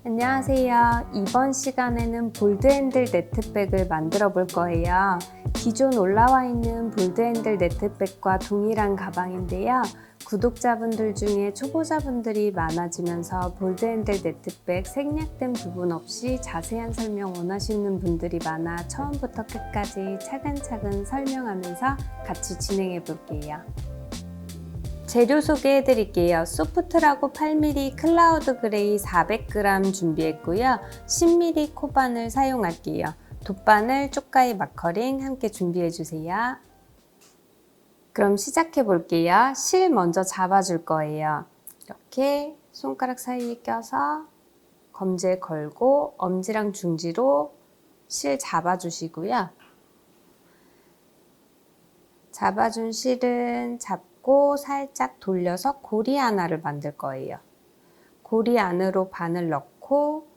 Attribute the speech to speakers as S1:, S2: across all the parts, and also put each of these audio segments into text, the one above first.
S1: 안녕하세요. 이번 시간에는 볼드핸들 네트백을 만들어 볼 거예요. 기존 올라와 있는 볼드핸들 네트백과 동일한 가방인데요. 구독자분들 중에 초보자분들이 많아지면서 볼드핸들 네트백 생략된 부분 없이 자세한 설명 원하시는 분들이 많아 처음부터 끝까지 차근차근 설명하면서 같이 진행해 볼게요. 재료 소개해 드릴게요. 소프트라고 8mm 클라우드 그레이 400g 준비했고요. 10mm 코바늘 사용할게요. 돗바늘, 쪽가위 마커링 함께 준비해 주세요. 그럼 시작해 볼게요. 실 먼저 잡아줄 거예요. 이렇게 손가락 사이에 껴서 검지에 걸고 엄지랑 중지로 실 잡아주시고요. 잡아준 실은 잡고 살짝 돌려서 고리 하나를 만들 거예요. 고리 안으로 바늘 넣고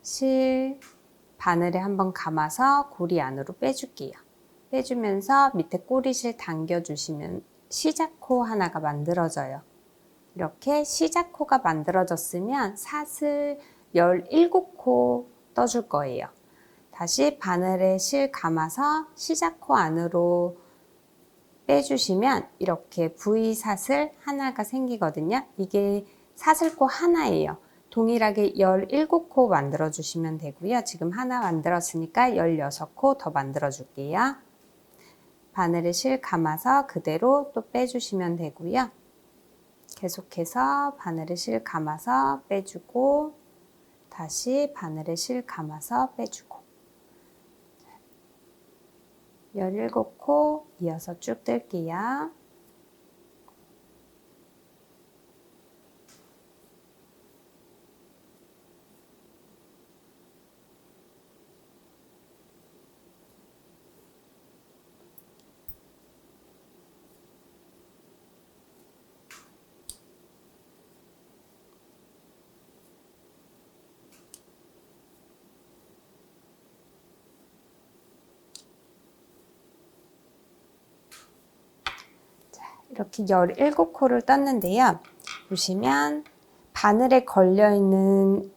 S1: 실 바늘에 한번 감아서 고리 안으로 빼줄게요. 빼주면서 밑에 꼬리실 당겨주시면 시작코 하나가 만들어져요. 이렇게 시작코가 만들어졌으면 사슬 17코 떠줄 거예요. 다시 바늘에 실 감아서 시작코 안으로 빼주시면 이렇게 V 사슬 하나가 생기거든요. 이게 사슬코 하나예요. 동일하게 17코 만들어 주시면 되고요. 지금 하나 만들었으니까 16코 더 만들어 줄게요. 바늘에 실 감아서 그대로 또 빼주시면 되고요. 계속해서 바늘에 실 감아서 빼주고 다시 바늘에 실 감아서 빼주고 17코 이어서 쭉 뜰게요. 이렇게 17코를 떴는데요. 보시면 바늘에 걸려있는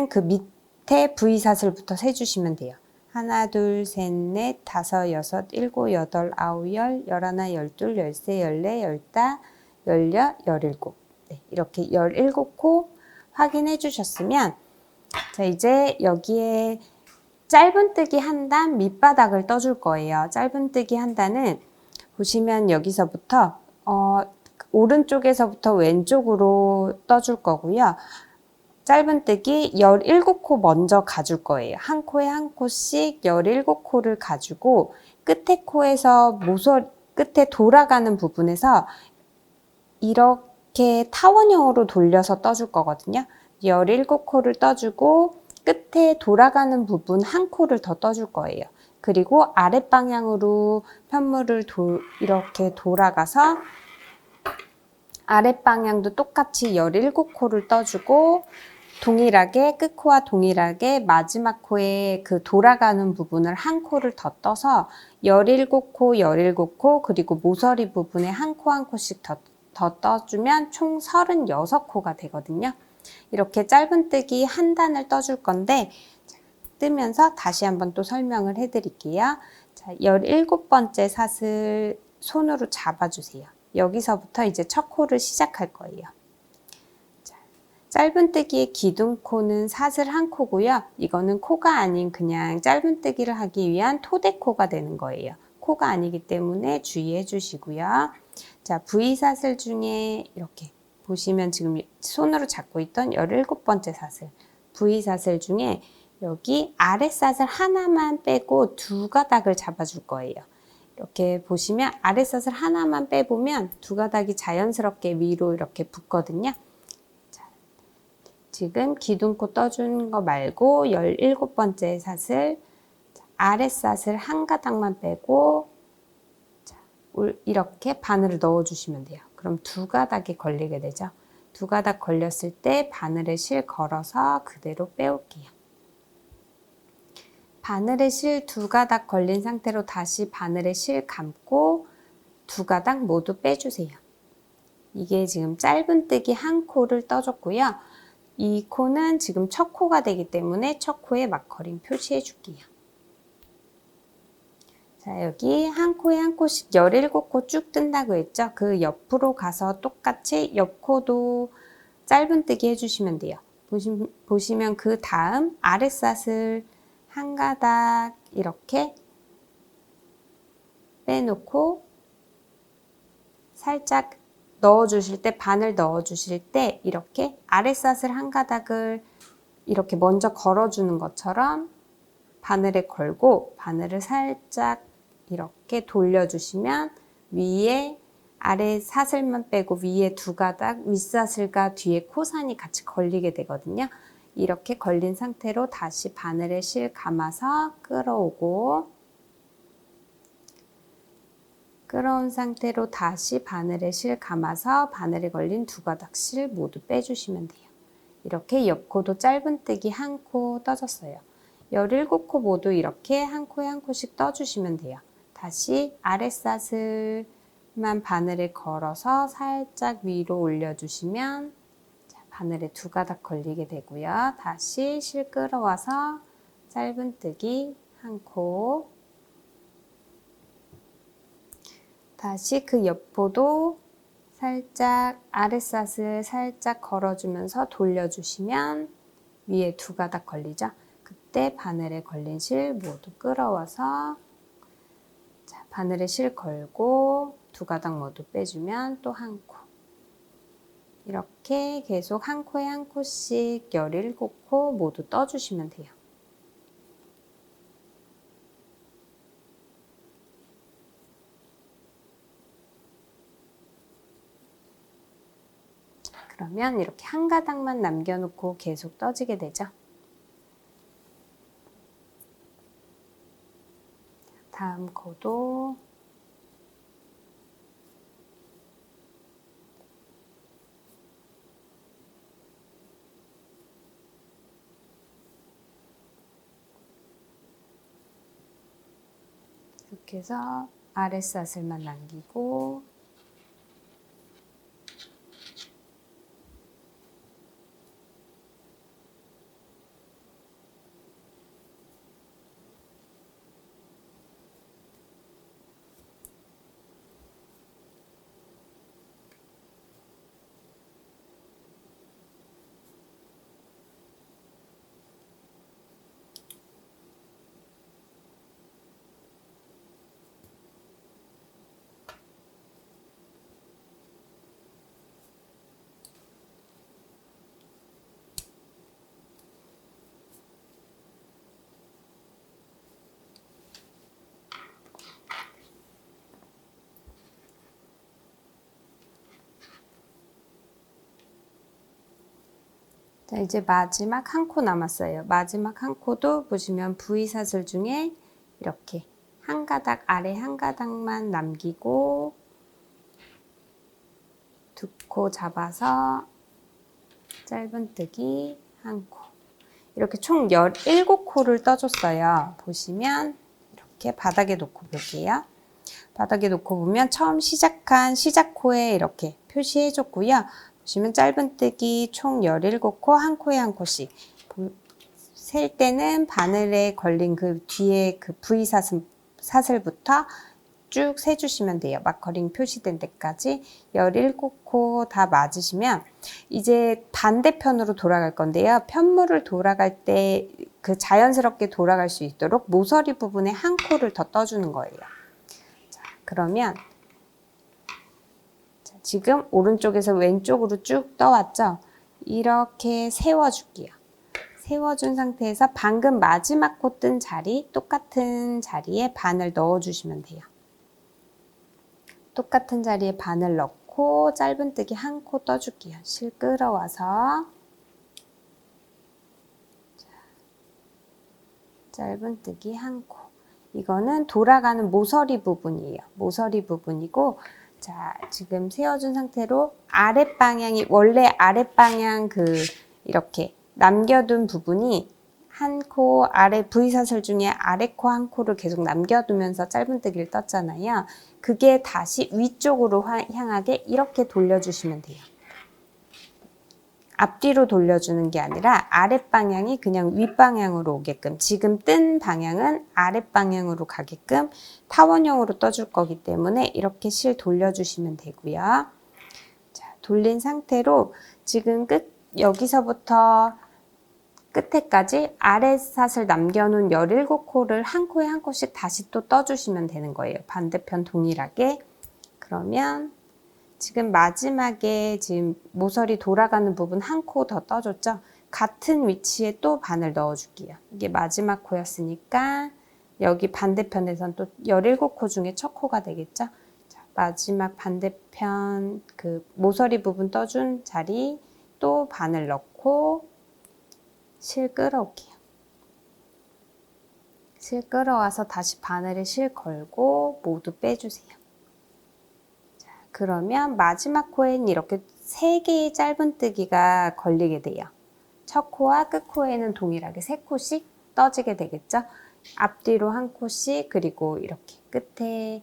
S1: 그 밑에 V사슬부터 세주시면 돼요. 하나, 둘, 셋, 넷, 다섯, 여섯, 일곱, 여덟, 아홉, 열, 열하나, 열둘, 열세, 열네, 열다, 열여, 열일곱. 네, 이렇게 17코 확인해 주셨으면 자, 이제 여기에 짧은뜨기 한 단 밑바닥을 떠줄 거예요. 짧은뜨기 한 단은 보시면 여기서부터 오른쪽에서부터 왼쪽으로 떠줄 거고요. 짧은뜨기 17코 먼저 가줄 거예요. 한 코에 한 코씩 17코를 가지고 끝에 코에서 모서리 끝에 돌아가는 부분에서 이렇게 타원형으로 돌려서 떠줄 거거든요. 17코를 떠주고 끝에 돌아가는 부분 한 코를 더 떠줄 거예요. 그리고 아랫방향으로 편물을 이렇게 돌아가서 아랫방향도 똑같이 17코를 떠주고 동일하게 끝코와 동일하게 마지막 코에 그 돌아가는 부분을 한 코를 더 떠서 17코, 17코 그리고 모서리 부분에 한 코 한 코씩 더 떠주면 총 36코가 되거든요. 이렇게 짧은뜨기 한 단을 떠줄 건데 뜨면서 다시 한번 또 설명을 해드릴게요. 자, 17번째 사슬 손으로 잡아주세요. 여기서부터 이제 첫 코를 시작할 거예요. 자, 짧은뜨기의 기둥코는 사슬 한 코고요. 이거는 코가 아닌 그냥 짧은뜨기를 하기 위한 토대코가 되는 거예요. 코가 아니기 때문에 주의해 주시고요. 자, V사슬 중에 이렇게 보시면 지금 손으로 잡고 있던 17번째 사슬 V사슬 중에 여기 아랫사슬 하나만 빼고 두 가닥을 잡아줄 거예요. 이렇게 보시면 아랫사슬 하나만 빼보면 두 가닥이 자연스럽게 위로 이렇게 붙거든요. 자, 지금 기둥코 떠준 거 말고 17번째 사슬 아랫사슬 한 가닥만 빼고 자, 이렇게 바늘을 넣어주시면 돼요. 그럼 두 가닥이 걸리게 되죠. 두 가닥 걸렸을 때 바늘에 실 걸어서 그대로 빼올게요. 바늘에 실 두 가닥 걸린 상태로 다시 바늘에 실 감고 두 가닥 모두 빼주세요. 이게 지금 짧은뜨기 한 코를 떠줬고요. 이 코는 지금 첫 코가 되기 때문에 첫 코에 마커링 표시해 줄게요. 자, 여기 한 코에 한 코씩 17코 쭉 뜬다고 했죠? 그 옆으로 가서 똑같이 옆 코도 짧은뜨기 해주시면 돼요. 보시면 그 다음 아랫사슬 한 가닥 이렇게 빼놓고 살짝 넣어주실 때, 바늘 넣어주실 때 이렇게 아랫사슬 한 가닥을 이렇게 먼저 걸어주는 것처럼 바늘에 걸고 바늘을 살짝 이렇게 돌려주시면 위에 아래 사슬만 빼고 위에 두 가닥 윗사슬과 뒤에 코산이 같이 걸리게 되거든요. 이렇게 걸린 상태로 다시 바늘에 실 감아서 끌어오고 끌어온 상태로 다시 바늘에 실 감아서 바늘에 걸린 두 가닥 실 모두 빼주시면 돼요. 이렇게 옆코도 짧은뜨기 한 코 떠줬어요. 17코 모두 이렇게 한 코에 한 코씩 떠주시면 돼요. 다시 아랫사슬만 바늘에 걸어서 살짝 위로 올려주시면 바늘에 두 가닥 걸리게 되고요. 다시 실 끌어와서 짧은뜨기 한 코, 다시 그 옆포도 살짝 아랫사슬 살짝 걸어주면서 돌려주시면 위에 두 가닥 걸리죠. 그때 바늘에 걸린 실 모두 끌어와서 자, 바늘에 실 걸고 두 가닥 모두 빼주면 또 한 코. 이렇게 계속 한 코에 한 코씩 17코 모두 떠주시면 돼요. 그러면 이렇게 한 가닥만 남겨놓고 계속 떠지게 되죠. 다음 코도 이렇게 해서 아랫사슬만 남기고 자, 이제 마지막 한 코 남았어요. 마지막 한 코도 보시면 V사슬 중에 이렇게 한 가닥 아래 한 가닥만 남기고 두 코 잡아서 짧은뜨기 한 코. 이렇게 총 17코를 떠줬어요. 보시면 이렇게 바닥에 놓고 볼게요. 바닥에 놓고 보면 처음 시작한 시작코에 이렇게 표시해줬고요. 보시면 짧은뜨기 총 17코, 한 코에 한 코씩. 셀 때는 바늘에 걸린 그 뒤에 그 V 사슬부터 쭉 세주시면 돼요. 마커링 표시된 데까지 17코 다 맞으시면 이제 반대편으로 돌아갈 건데요. 편물을 돌아갈 때 그 자연스럽게 돌아갈 수 있도록 모서리 부분에 한 코를 더 떠주는 거예요. 자, 그러면 지금 오른쪽에서 왼쪽으로 쭉 떠왔죠? 이렇게 세워줄게요. 세워준 상태에서 방금 마지막 코 뜬 자리, 똑같은 자리에 바늘 넣어주시면 돼요. 똑같은 자리에 바늘 넣고 짧은뜨기 한 코 떠줄게요. 실 끌어와서 짧은뜨기 한 코. 이거는 돌아가는 모서리 부분이에요. 모서리 부분이고 자, 지금 세워준 상태로 아랫방향이 원래 아랫방향 이렇게 남겨둔 부분이 한 코 아래 V사슬 중에 아래 코 한 코를 계속 남겨두면서 짧은뜨기를 떴잖아요. 그게 다시 위쪽으로 향하게 이렇게 돌려주시면 돼요. 앞뒤로 돌려주는 게 아니라 아랫방향이 그냥 윗방향으로 오게끔, 지금 뜬 방향은 아랫방향으로 가게끔 타원형으로 떠줄 거기 때문에 이렇게 실 돌려주시면 되고요. 자, 돌린 상태로 지금 여기서부터 끝에까지 아랫삿을 남겨놓은 17코를 한 코에 한 코씩 다시 또 떠주시면 되는 거예요. 반대편 동일하게. 그러면 지금 마지막에 지금 모서리 돌아가는 부분 한 코 더 떠줬죠? 같은 위치에 또 바늘 넣어줄게요. 이게 마지막 코였으니까 여기 반대편에선 또 17코 중에 첫 코가 되겠죠? 자, 마지막 반대편 그 모서리 부분 떠준 자리 또 바늘 넣고 실 끌어올게요. 실 끌어와서 다시 바늘에 실 걸고 모두 빼주세요. 자, 그러면 마지막 코에는 이렇게 3개의 짧은뜨기가 걸리게 돼요. 첫 코와 끝 코에는 동일하게 3코씩 떠지게 되겠죠. 앞뒤로 한 코씩, 그리고 이렇게 끝에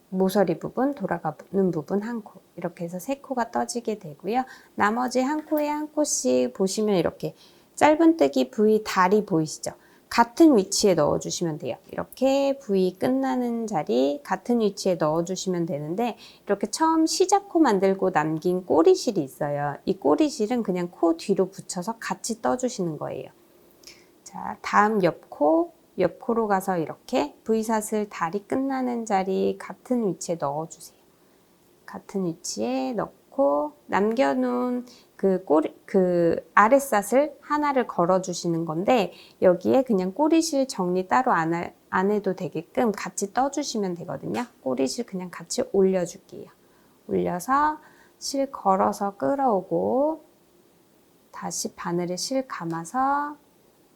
S1: 모서리 부분, 돌아가는 부분 한 코, 이렇게 해서 3코가 떠지게 되고요. 나머지 한 코에 한 코씩 보시면 이렇게 짧은뜨기 부위 다리 보이시죠? 같은 위치에 넣어주시면 돼요. 이렇게 부위 끝나는 자리 같은 위치에 넣어주시면 되는데, 이렇게 처음 시작코 만들고 남긴 꼬리실이 있어요. 이 꼬리실은 그냥 코 뒤로 붙여서 같이 떠주시는 거예요. 자, 다음 옆코로 가서 이렇게 V삿을 다리 끝나는 자리 같은 위치에 넣어주세요. 같은 위치에 넣고 남겨놓은 그 아랫삿을 하나를 걸어주시는 건데, 여기에 그냥 꼬리실 정리 따로 안 해도 되게끔 같이 떠주시면 되거든요. 꼬리실 그냥 같이 올려줄게요. 올려서 실 걸어서 끌어오고 다시 바늘에 실 감아서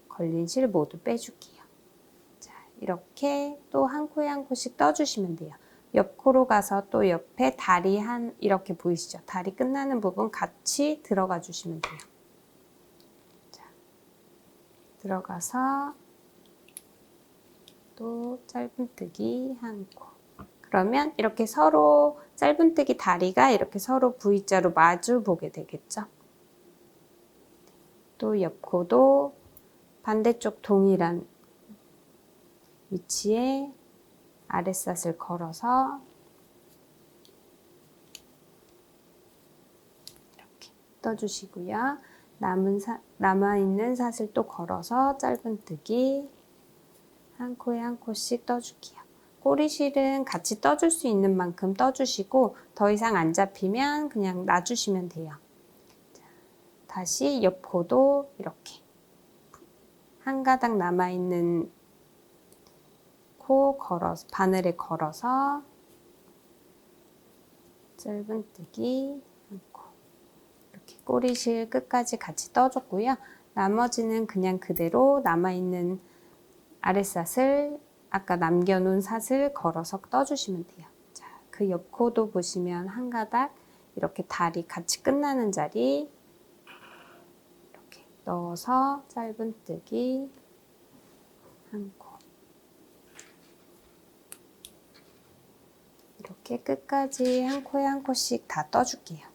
S1: 걸린 실 모두 빼줄게요. 자, 이렇게 또 한 코에 한 코씩 떠주시면 돼요. 옆코로 가서 또 옆에 다리 이렇게 보이시죠? 다리 끝나는 부분 같이 들어가 주시면 돼요. 자, 들어가서 또 짧은뜨기 한 코. 그러면 이렇게 서로 짧은뜨기 다리가 이렇게 서로 V자로 마주 보게 되겠죠? 또 옆코도 반대쪽 동일한 위치에 아랫삿을 걸어서 이렇게 떠주시고요. 남아있는 삿을 또 걸어서 짧은뜨기 한 코에 한 코씩 떠줄게요. 꼬리실은 같이 떠줄 수 있는 만큼 떠주시고 더 이상 안 잡히면 그냥 놔주시면 돼요. 자, 다시 옆코도 이렇게 한 가닥 남아있는 코 걸어서 바늘에 걸어서 짧은뜨기 한 코, 이렇게 꼬리실 끝까지 같이 떠줬고요. 나머지는 그냥 그대로 남아있는 아랫삿을 아까 남겨놓은 삿을 걸어서 떠주시면 돼요. 자, 그 옆코도 보시면 한 가닥 이렇게 다리 같이 끝나는 자리 이렇게 넣어서 짧은뜨기 한 코, 이렇게 끝까지 한 코에 한 코씩 다 떠줄게요.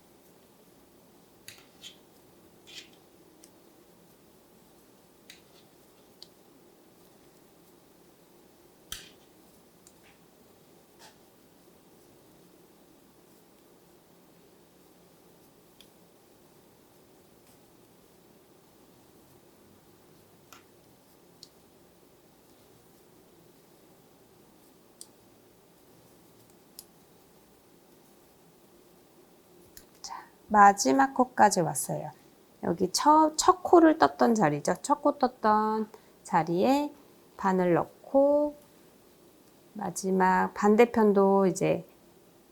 S1: 마지막 코까지 왔어요. 여기 첫 코를 떴던 자리죠. 첫 코 떴던 자리에 바늘 넣고 마지막 반대편도 이제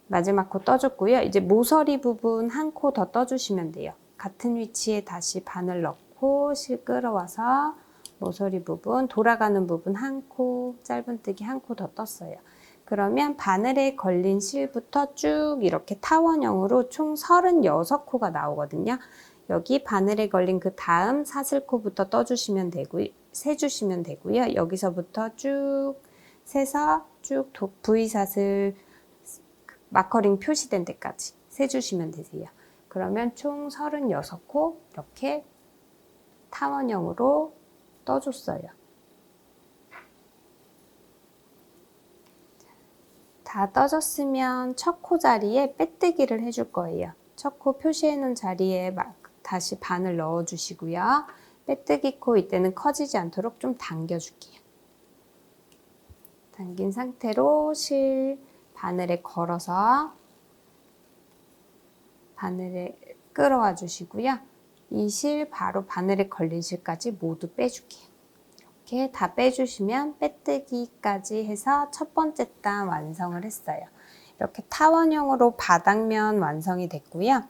S1: 마지막 코 떠줬고요. 이제 모서리 부분 한 코 더 떠주시면 돼요. 같은 위치에 다시 바늘 넣고 실 끌어와서 모서리 부분, 돌아가는 부분 한 코, 짧은뜨기 한 코 더 떴어요. 그러면 바늘에 걸린 실부터 쭉 이렇게 타원형으로 총 36코가 나오거든요. 여기 바늘에 걸린 그 다음 사슬코부터 떠주시면 되고요. 세주시면 되고요. 여기서부터 쭉 세서 쭉 V삿을 마커링 표시된 데까지 세주시면 되세요. 그러면 총 36코 이렇게 타원형으로 떠줬어요. 다 떠졌으면 첫 코 자리에 빼뜨기를 해줄 거예요. 첫 코 표시해 놓은 자리에 다시 바늘 넣어 주시고요. 빼뜨기 코 이때는 커지지 않도록 좀 당겨 줄게요. 당긴 상태로 실 바늘에 걸어서 바늘에 끌어와 주시고요. 이 실 바로 바늘에 걸린 실까지 모두 빼줄게요. 이렇게 다 빼주시면 빼뜨기까지 해서 첫 번째 단 완성을 했어요. 이렇게 타원형으로 바닥면 완성이 됐고요.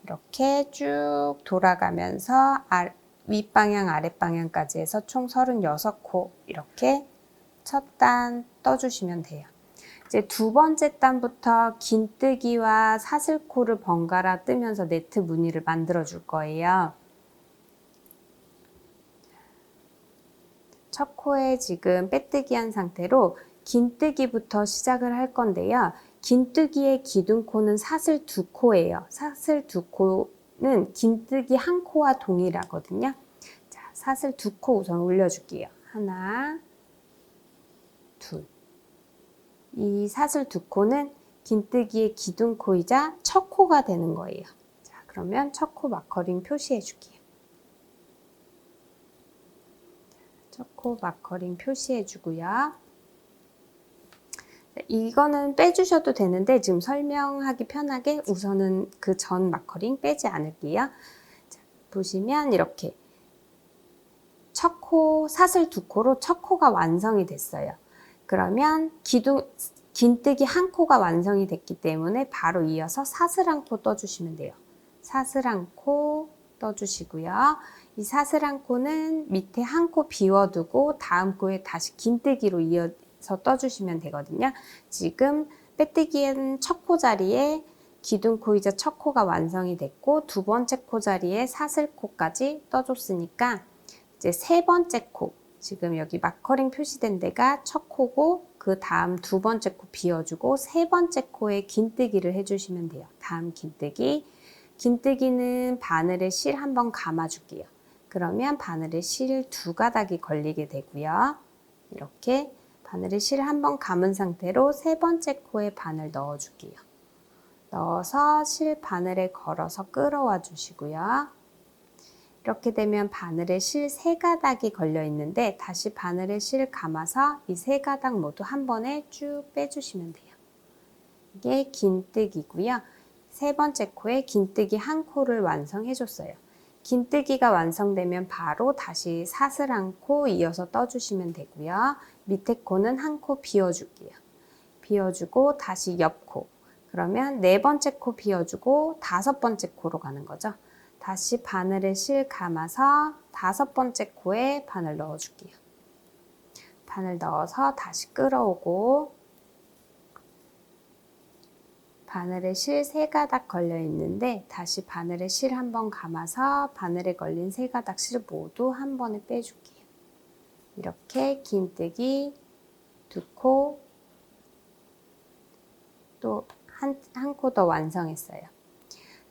S1: 이렇게 쭉 돌아가면서 윗방향 아랫방향까지 해서 총 36코 이렇게 첫 단 떠주시면 돼요. 이제 두 번째 단부터 긴뜨기와 사슬코를 번갈아 뜨면서 네트 무늬를 만들어 줄 거예요. 첫 코에 지금 빼뜨기 한 상태로 긴뜨기부터 시작을 할 건데요. 긴뜨기의 기둥코는 사슬 2코예요. 사슬 2코는 긴뜨기 한 코와 동일하거든요. 자, 사슬 2코 우선 올려줄게요. 하나, 둘. 이 사슬 2코는 긴뜨기의 기둥코이자 첫 코가 되는 거예요. 자, 그러면 첫 코 마커링 표시해 줄게요. 첫 코 마커링 표시해 주고요. 이거는 빼주셔도 되는데 지금 설명하기 편하게 우선은 그 전 마커링 빼지 않을게요. 자, 보시면 이렇게 첫 코, 사슬 2코로 첫 코가 완성이 됐어요. 그러면 긴뜨기 한 코가 완성이 됐기 때문에 바로 이어서 사슬 한 코 떠주시면 돼요. 사슬 한 코 떠주시고요. 이 사슬 한 코는 밑에 한 코 비워두고 다음 코에 다시 긴뜨기로 이어서 떠주시면 되거든요. 지금 빼뜨기엔 첫 코 자리에 기둥코이자 첫 코가 완성이 됐고 두 번째 코 자리에 사슬 코까지 떠줬으니까 이제 세 번째 코, 지금 여기 마커링 표시된 데가 첫 코고 그 다음 두 번째 코 비워주고 세 번째 코에 긴뜨기를 해주시면 돼요. 다음 긴뜨기. 긴뜨기는 바늘에 실 한번 감아줄게요. 그러면 바늘에 실 2가닥이 걸리게 되고요. 이렇게 바늘에 실 한번 감은 상태로 세 번째 코에 바늘 넣어줄게요. 넣어서 실 바늘에 걸어서 끌어와 주시고요. 이렇게 되면 바늘에 실 3가닥이 걸려 있는데 다시 바늘에 실 감아서 이 3가닥 모두 한 번에 쭉 빼주시면 돼요. 이게 긴뜨기고요. 세 번째 코에 긴뜨기 한 코를 완성해 줬어요. 긴뜨기가 완성되면 바로 다시 사슬 한 코 이어서 떠주시면 되고요. 밑에 코는 한 코 비워줄게요. 비워주고 다시 옆 코. 그러면 네 번째 코 비워주고 다섯 번째 코로 가는 거죠. 다시 바늘에 실 감아서 다섯 번째 코에 바늘 넣어줄게요. 바늘 넣어서 다시 끌어오고 바늘에 실 3가닥 걸려 있는데 다시 바늘에 실 한번 감아서 바늘에 걸린 3가닥 실 모두 한 번에 빼줄게요. 이렇게 긴뜨기 2코 또 한 코 더 완성했어요.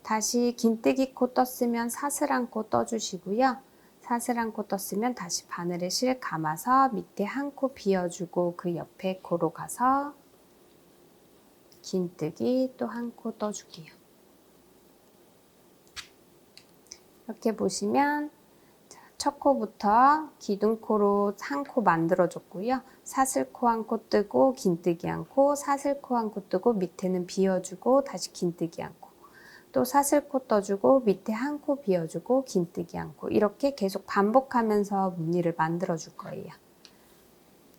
S1: 다시 긴뜨기 코 떴으면 사슬 한 코 떠주시고요. 사슬 한 코 떴으면 다시 바늘에 실 감아서 밑에 한 코 비워주고 그 옆에 코로 가서 긴뜨기 또 한 코 떠줄게요. 이렇게 보시면 첫 코부터 기둥코로 한 코 만들어줬고요. 사슬코 한 코 뜨고 긴뜨기 한 코, 사슬코 한 코 뜨고 밑에는 비워주고 다시 긴뜨기 한 코. 또 사슬코 떠주고 밑에 한 코 비워주고 긴뜨기 한 코. 이렇게 계속 반복하면서 무늬를 만들어 줄 거예요.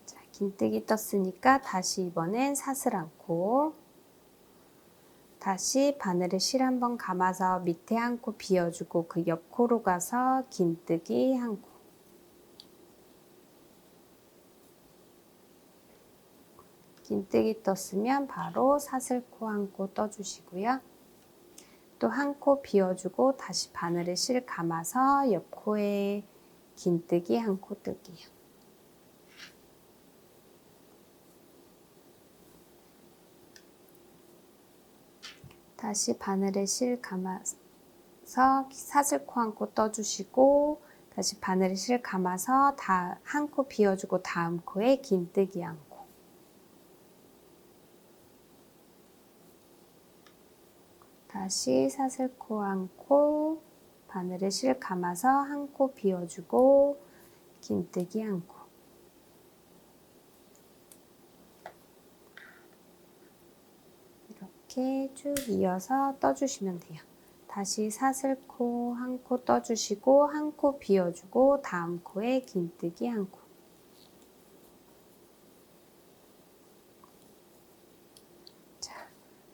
S1: 자, 긴뜨기 떴으니까 다시 이번엔 사슬 한 코. 다시 바늘에 실 한번 감아서 밑에 한 코 비워주고 그 옆 코로 가서 긴뜨기 한 코. 긴뜨기 떴으면 바로 사슬코 한 코 떠주시고요. 또 한 코 비워주고 다시 바늘에 실 감아서 옆 코에 긴뜨기 한 코 뜰게요. 다시 바늘에 실 감아서 이어서 사슬코 한 코 떠주시고 다시 바늘에 실 감아서 한 코 비워주고 다음 코에 긴뜨기 한 코. 다시 사슬코 한 코, 바늘에 실 감아서 한 코 비워주고 긴뜨기 한 코. 이렇게 쭉 이어서 떠주시면 돼요. 다시 사슬코 한 코 떠주시고 한 코 비워주고 다음 코에 긴뜨기 한 코. 자,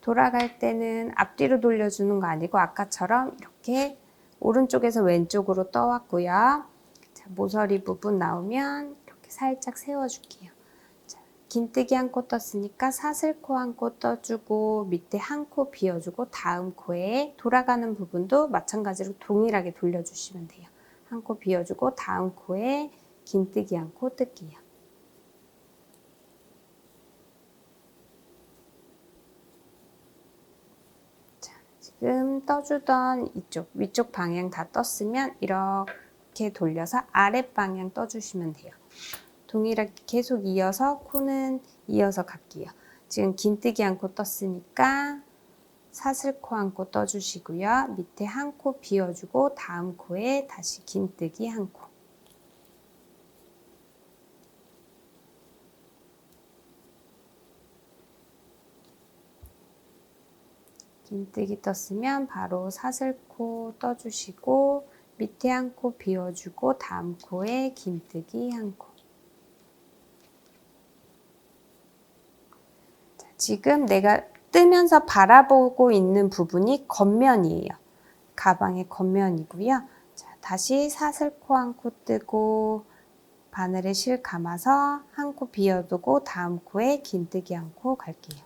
S1: 돌아갈 때는 앞뒤로 돌려주는 거 아니고 아까처럼 이렇게 오른쪽에서 왼쪽으로 떠왔고요. 자, 모서리 부분 나오면 이렇게 살짝 세워줄게요. 긴뜨기 한 코 떴으니까 사슬코 한 코 떠주고 밑에 한 코 비워주고 다음 코에 돌아가는 부분도 마찬가지로 동일하게 돌려주시면 돼요. 한 코 비워주고 다음 코에 긴뜨기 한 코 뜰게요. 자, 지금 떠주던 이쪽 위쪽 방향 다 떴으면 이렇게 돌려서 아랫방향 떠주시면 돼요. 동일하게 계속 이어서 코는 이어서 갈게요. 지금 긴뜨기 한 코 떴으니까 사슬코 한 코 떠주시고요. 밑에 한 코 비워주고 다음 코에 다시 긴뜨기 한 코. 긴뜨기 떴으면 바로 사슬코 떠주시고 밑에 한 코 비워주고 다음 코에 긴뜨기 한 코. 지금 내가 뜨면서 바라보고 있는 부분이 겉면이에요. 가방의 겉면이고요. 자, 다시 사슬코 한 코 뜨고 바늘에 실 감아서 한 코 비워두고 다음 코에 긴뜨기 한 코 갈게요.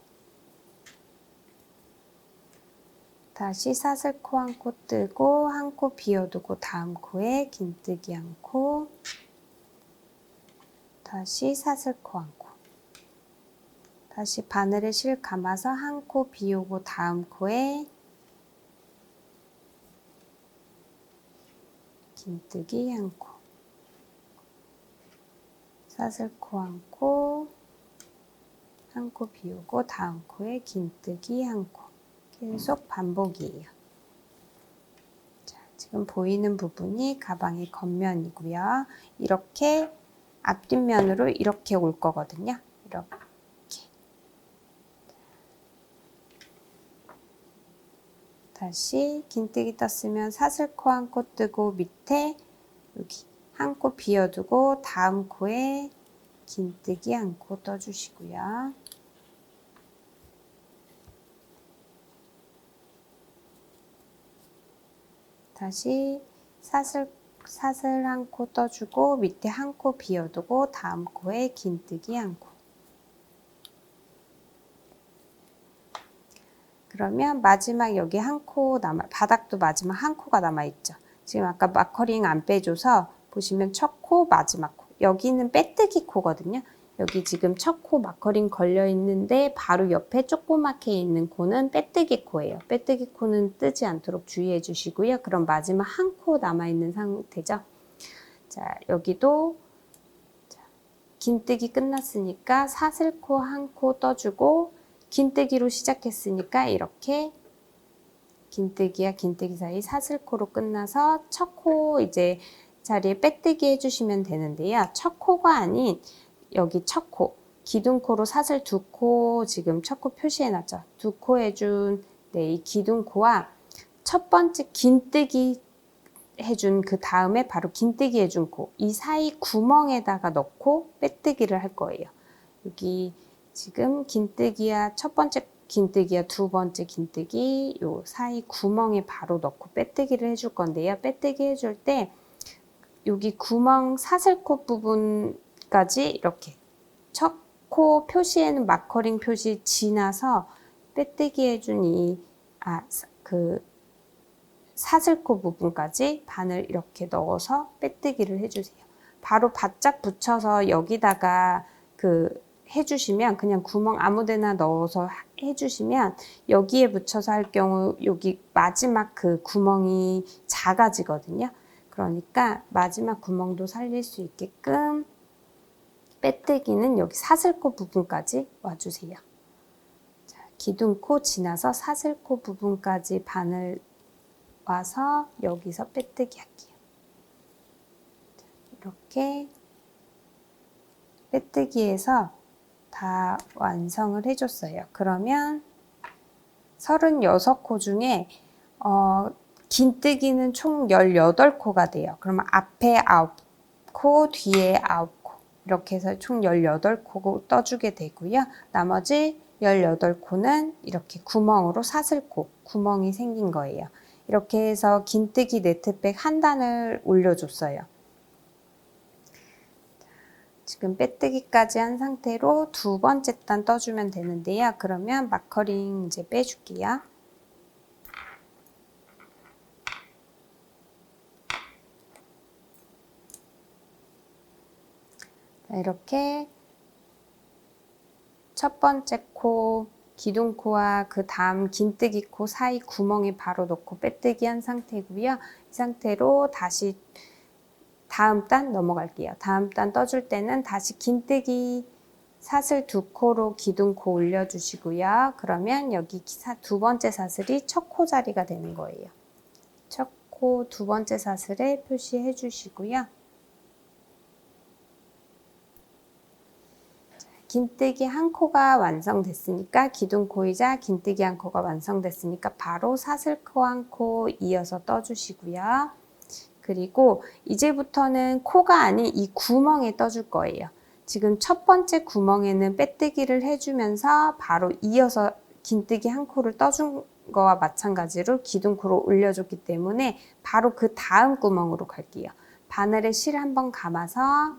S1: 다시 사슬코 한 코 뜨고 한 코 비워두고 다음 코에 긴뜨기 한 코, 다시 사슬코 한 코. 다시 바늘에 실 감아서 한 코 비우고 다음 코에 긴뜨기 한 코, 사슬코 한 코, 한 코 비우고 다음 코에 긴뜨기 한 코. 계속 반복이에요. 자, 지금 보이는 부분이 가방의 겉면이고요. 이렇게 앞뒷면으로 이렇게 올 거거든요. 이렇게. 다시 긴뜨기 떴으면 사슬코 한 코 뜨고 밑에 여기 한 코 비워두고 다음 코에 긴뜨기 한 코 떠주시고요. 다시 사슬 한 코 떠주고 밑에 한 코 비워두고 다음 코에 긴뜨기 한 코. 그러면 마지막 여기 한 코 바닥도 마지막 한 코가 남아있죠. 지금 아까 마커링 안 빼줘서 보시면 첫 코, 마지막 코. 여기는 빼뜨기 코거든요. 여기 지금 첫 코 마커링 걸려 있는데 바로 옆에 조그맣게 있는 코는 빼뜨기 코예요. 빼뜨기 코는 뜨지 않도록 주의해 주시고요. 그럼 마지막 한 코 남아있는 상태죠. 자, 여기도 긴뜨기 끝났으니까 사슬코 한 코 떠주고 긴뜨기로 시작했으니까 이렇게 긴뜨기와 긴뜨기 사이 사슬코로 끝나서 첫 코 이제 자리에 빼뜨기 해주시면 되는데요. 첫 코가 아닌 여기 첫 코, 기둥코로 사슬 두 코 지금 첫 코 표시해놨죠. 두 코 해준 이 기둥코와 첫 번째 긴뜨기 해준 그 다음에 바로 긴뜨기 해준 코, 이 사이 구멍에다가 넣고 빼뜨기를 할 거예요. 여기 지금 긴뜨기야 첫 번째 긴뜨기야 두 번째 긴뜨기 요 사이 구멍에 바로 넣고 빼뜨기를 해줄 건데요. 빼뜨기 해줄 때 여기 구멍 사슬코 부분까지 이렇게 첫 코 표시에는 마커링 표시 지나서 빼뜨기 해준 그 사슬코 부분까지 바늘 이렇게 넣어서 빼뜨기를 해주세요. 바로 바짝 붙여서 여기다가 그 해주시면 그냥 구멍 아무데나 넣어서 해주시면 여기에 붙여서 할 경우 여기 마지막 그 구멍이 작아지거든요. 그러니까 마지막 구멍도 살릴 수 있게끔 빼뜨기는 여기 사슬코 부분까지 와주세요. 자, 기둥코 지나서 사슬코 부분까지 바늘 와서 여기서 빼뜨기 할게요. 자, 이렇게 빼뜨기해서 다 완성을 해줬어요. 그러면 36코 중에 긴뜨기는 총 18코가 돼요. 그러면 앞에 9코, 뒤에 9코 이렇게 해서 총 18코 떠주게 되고요. 나머지 18코는 이렇게 구멍으로 사슬코, 구멍이 생긴 거예요. 이렇게 해서 긴뜨기 네트백 한 단을 올려줬어요. 지금 빼뜨기까지 한 상태로 두 번째 단 떠주면 되는데요. 그러면 마커링 이제 빼줄게요. 자, 이렇게 첫 번째 코, 기둥코와 그 다음 긴뜨기 코 사이 구멍에 바로 넣고 빼뜨기 한 상태고요. 이 상태로 다시 다음 단 넘어갈게요. 다음 단 떠줄 때는 다시 긴뜨기 사슬 2코로 기둥코 올려주시고요. 그러면 여기 두 번째 사슬이 첫 코 자리가 되는 거예요. 첫 코 두 번째 사슬에 표시해 주시고요. 긴뜨기 한 코가 완성됐으니까 기둥코이자 긴뜨기 한 코가 완성됐으니까 바로 사슬코 한 코 이어서 떠주시고요. 그리고 이제부터는 코가 아닌 이 구멍에 떠줄 거예요. 지금 첫 번째 구멍에는 빼뜨기를 해주면서 바로 이어서 긴뜨기 한 코를 떠준 거와 마찬가지로 기둥코로 올려줬기 때문에 바로 그 다음 구멍으로 갈게요. 바늘에 실 한번 감아서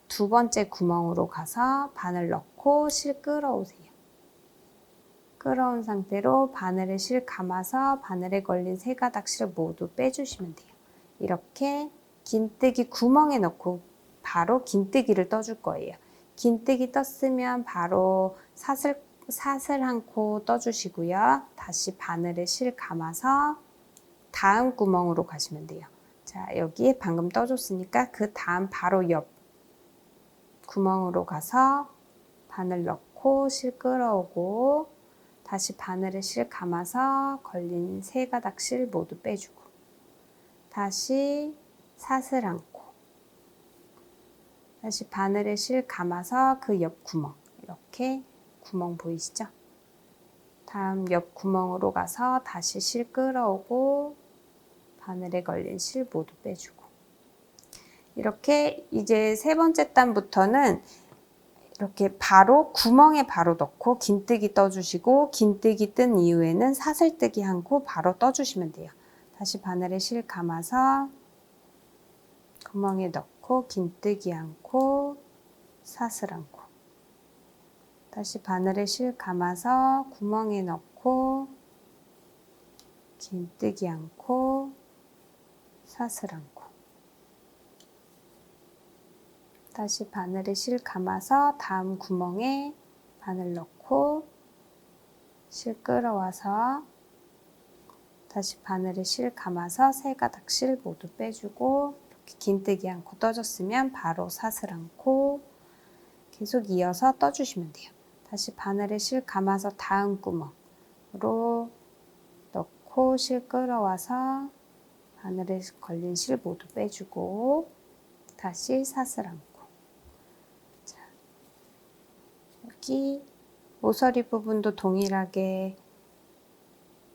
S1: 두 번째 구멍으로 가서 바늘 넣고 실 끌어오세요. 끌어온 상태로 바늘에 실 감아서 바늘에 걸린 세 가닥 실 모두 빼주시면 돼요. 이렇게 긴뜨기 구멍에 넣고 바로 긴뜨기를 떠줄 거예요. 긴뜨기 떴으면 바로 사슬 한 코 떠주시고요. 다시 바늘에 실 감아서 다음 구멍으로 가시면 돼요. 자, 여기에 방금 떠줬으니까 그 다음 바로 옆 구멍으로 가서 바늘 넣고 실 끌어오고 다시 바늘에 실 감아서 걸린 세 가닥 실 모두 빼주고 다시 사슬 한 코 다시 바늘에 실 감아서 그 옆 구멍 이렇게 구멍 보이시죠? 다음 옆 구멍으로 가서 다시 실 끌어오고 바늘에 걸린 실 모두 빼주고 이렇게 이제 세 번째 단부터는 이렇게 바로 구멍에 바로 넣고 긴뜨기 떠주시고 긴뜨기 뜬 이후에는 사슬뜨기 한 코 바로 떠주시면 돼요. 다시 바늘에 실 감아서 구멍에 넣고 긴뜨기 한 코, 사슬 한 코. 다시 바늘에 실 감아서 구멍에 넣고 긴뜨기 한 코, 사슬 한 코. 다시 바늘에 실 감아서 다음 구멍에 바늘 넣고 실 끌어와서 다시 바늘에 실 감아서 세 가닥 실 모두 빼주고 이렇게 긴뜨기 한 코 떠줬으면 바로 사슬 한 코 계속 이어서 떠주시면 돼요. 다시 바늘에 실 감아서 다음 구멍으로 넣고 실 끌어와서 바늘에 걸린 실 모두 빼주고 다시 사슬 한 코. 여기 모서리 부분도 동일하게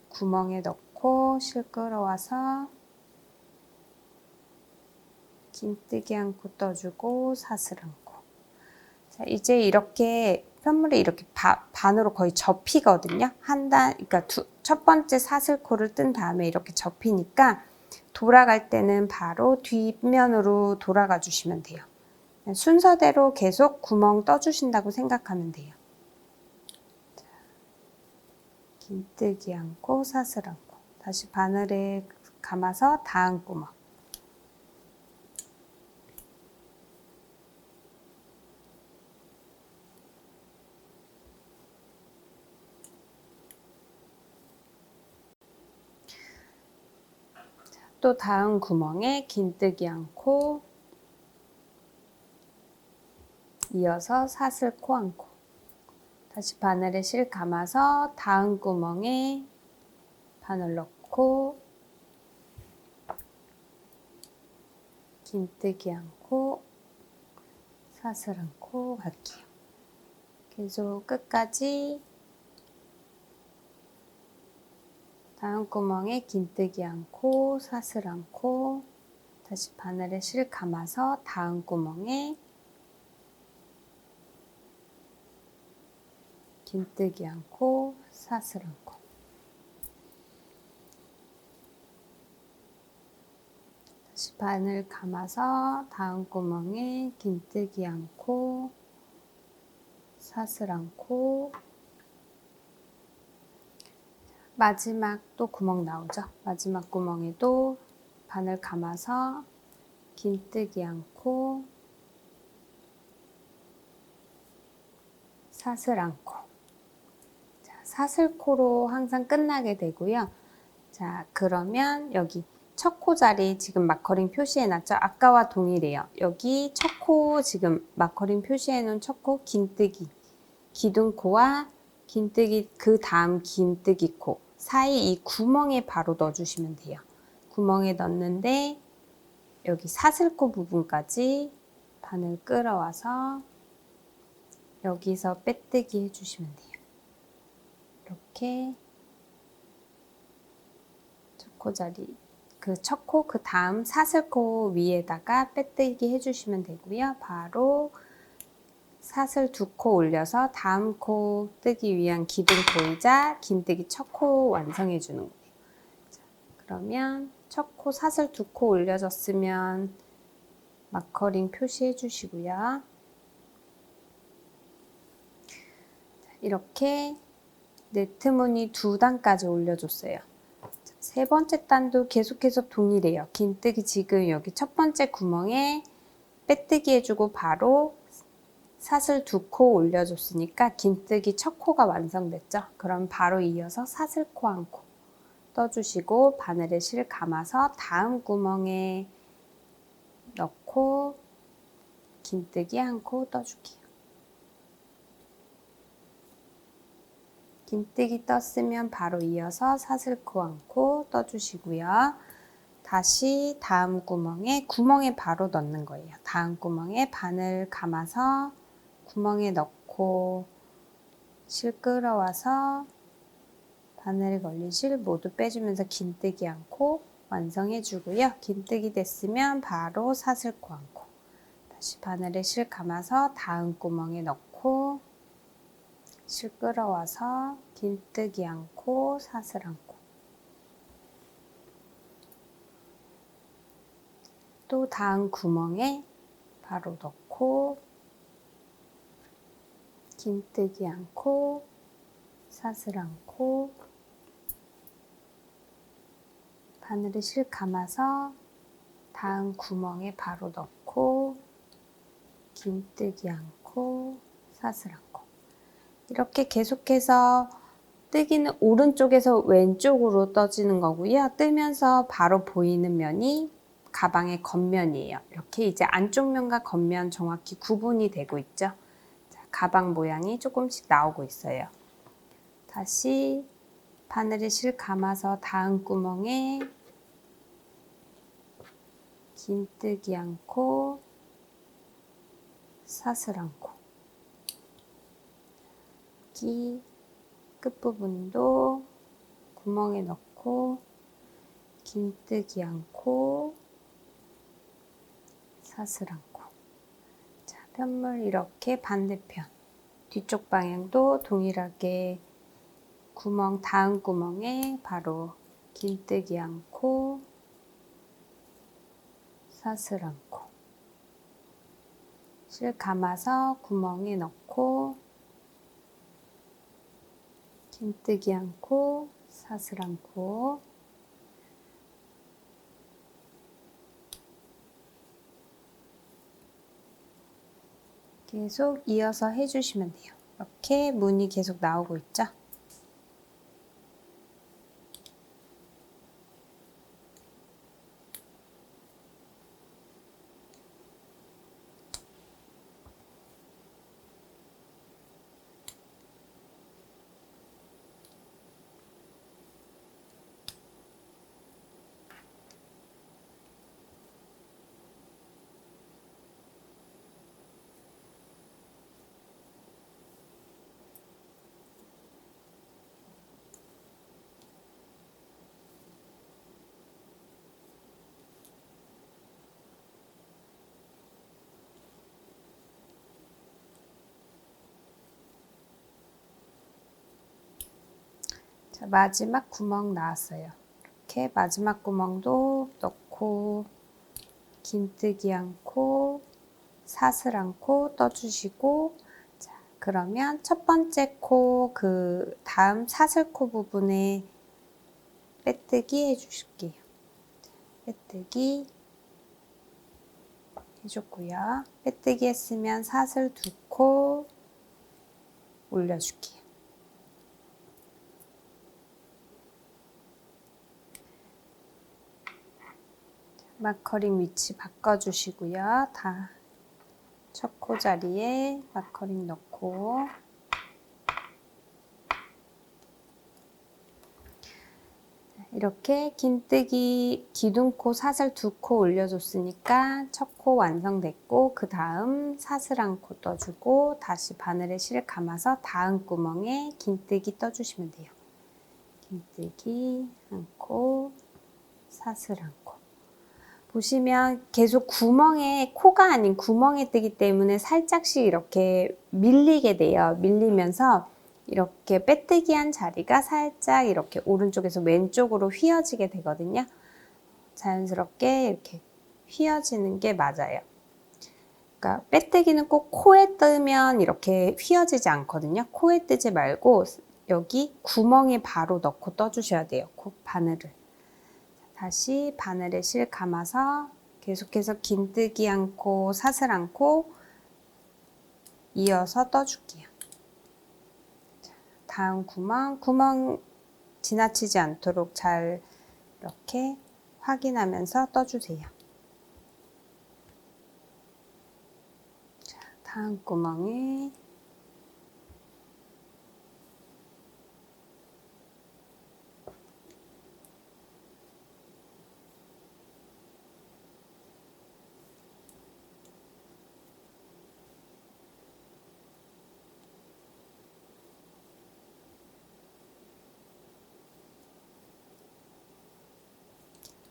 S1: 구멍에 넣고 실 끌어와서 긴뜨기 한 코 떠주고 사슬 한 코. 자, 이제 이렇게 편물이 이렇게 반으로 거의 접히거든요. 한 단, 그러니까 첫 번째 사슬코를 뜬 다음에 이렇게 접히니까 돌아갈 때는 바로 뒷면으로 돌아가 주시면 돼요. 순서대로 계속 구멍 떠주신다고 생각하면 돼요. 자, 긴뜨기 한 코, 사슬 한 코. 다시 바늘에 감아서 다음 구멍. 또 다음 구멍에 긴뜨기 않고 이어서 사슬 코 한 코. 다시 바늘에 실 감아서 다음 구멍에 바늘 넣고 긴뜨기 않고 사슬 않고 갈게요. 계속 끝까지 다음 구멍에 긴뜨기 않고 사슬 않고 다시 바늘에 실 감아서 다음 구멍에 긴뜨기 않고 사슬 않고 다시 바늘 감아서 다음 구멍에 긴뜨기 않고 사슬 않고 마지막 또 구멍 나오죠. 마지막 구멍에도 바늘 감아서 긴뜨기 않고 사슬 않고 자, 사슬코로 항상 끝나게 되고요. 자, 그러면 여기 첫 코 자리 지금 마커링 표시해 놨죠? 아까와 동일해요. 여기 첫 코 지금 마커링 표시해 놓은 첫 코 긴뜨기 기둥코와 긴뜨기 그 다음 긴뜨기 코 사이 이 구멍에 바로 넣어주시면 돼요. 구멍에 넣는데 여기 사슬코 부분까지 바늘 끌어와서 여기서 빼뜨기 해주시면 돼요. 이렇게 첫 코 자리 그 첫 코 그 다음 사슬코 위에다가 빼뜨기 해주시면 되고요. 바로 사슬 두 코 올려서 다음 코 뜨기 위한 기둥코이자 긴뜨기 첫 코 완성해 주는 거예요. 자, 그러면 첫 코 사슬 두 코 올려졌으면 마커링 표시해 주시고요. 이렇게 네트 무늬 두 단까지 올려줬어요. 세 번째 단도 계속해서 동일해요. 긴뜨기 지금 여기 첫 번째 구멍에 빼뜨기 해주고 바로 사슬 두 코 올려줬으니까 긴뜨기 첫 코가 완성됐죠. 그럼 바로 이어서 사슬 코 한 코 떠주시고 바늘에 실 감아서 다음 구멍에 넣고 긴뜨기 한 코 떠줄게요. 긴뜨기 떴으면 바로 이어서 사슬 코 한 코 떠주시고요. 다시 다음 구멍에 바로 넣는 거예요. 다음 구멍에 바늘 감아서 구멍에 넣고 실 끌어와서 바늘에 걸린 실 모두 빼주면서 긴뜨기 않고 완성해 주고요. 긴뜨기 됐으면 바로 사슬 코 한 코 다시 바늘에 실 감아서 다음 구멍에 넣고 실 끌어와서 긴뜨기 않고 사슬 않고 또 다음 구멍에 바로 넣고 긴뜨기 않고 사슬 않고 바늘에 실 감아서 다음 구멍에 바로 넣고 긴뜨기 않고 사슬 않고 이렇게 계속해서 뜨기는 오른쪽에서 왼쪽으로 떠지는 거고요. 뜨면서 바로 보이는 면이 가방의 겉면이에요. 이렇게 이제 안쪽 면과 겉면 정확히 구분이 되고 있죠. 자, 가방 모양이 조금씩 나오고 있어요. 다시 바늘에 실 감아서 다음 구멍에 긴뜨기 않고 사슬 않고 여기 끝부분도 구멍에 넣고 긴뜨기 않고 사슬 않고 자, 편물 이렇게 반대편 뒤쪽 방향도 동일하게 구멍 다음 구멍에 바로 긴뜨기 않고 사슬 않고 실 감아서 구멍에 넣고 긴뜨기 않고 사슬 않고 계속 이어서 해주시면 돼요. 이렇게 무늬 계속 나오고 있죠. 자, 마지막 구멍 나왔어요. 이렇게 마지막 구멍도 넣고 긴뜨기 않고 사슬 않고 떠주시고, 자, 그러면 첫 번째 코 그 다음 사슬코 부분에 빼뜨기 해주실게요. 빼뜨기 해줬고요. 빼뜨기 했으면 사슬 2코 올려줄게요. 마커링 위치 바꿔주시고요. 다 첫 코 자리에 마커링 넣고, 이렇게 긴뜨기 기둥코 사슬 2코 올려줬으니까 첫 코 완성됐고, 그 다음 사슬 1코 떠주고 다시 바늘에 실 감아서 다음 구멍에 긴뜨기 떠주시면 돼요. 긴뜨기 1코, 사슬 1코. 보시면 계속 구멍에, 코가 아닌 구멍에 뜨기 때문에 살짝씩 이렇게 밀리게 돼요. 밀리면서 이렇게 빼뜨기 한 자리가 살짝 이렇게 오른쪽에서 왼쪽으로 휘어지게 되거든요. 자연스럽게 이렇게 휘어지는 게 맞아요. 그러니까 빼뜨기는 꼭 코에 뜨면 이렇게 휘어지지 않거든요. 코에 뜨지 말고 여기 구멍에 바로 넣고 떠주셔야 돼요. 바늘을. 다시 바늘에 실 감아서 계속해서 긴뜨기 않고 사슬 않고 이어서 떠줄게요. 다음 구멍 지나치지 않도록 잘 이렇게 확인하면서 떠주세요. 자, 다음 구멍에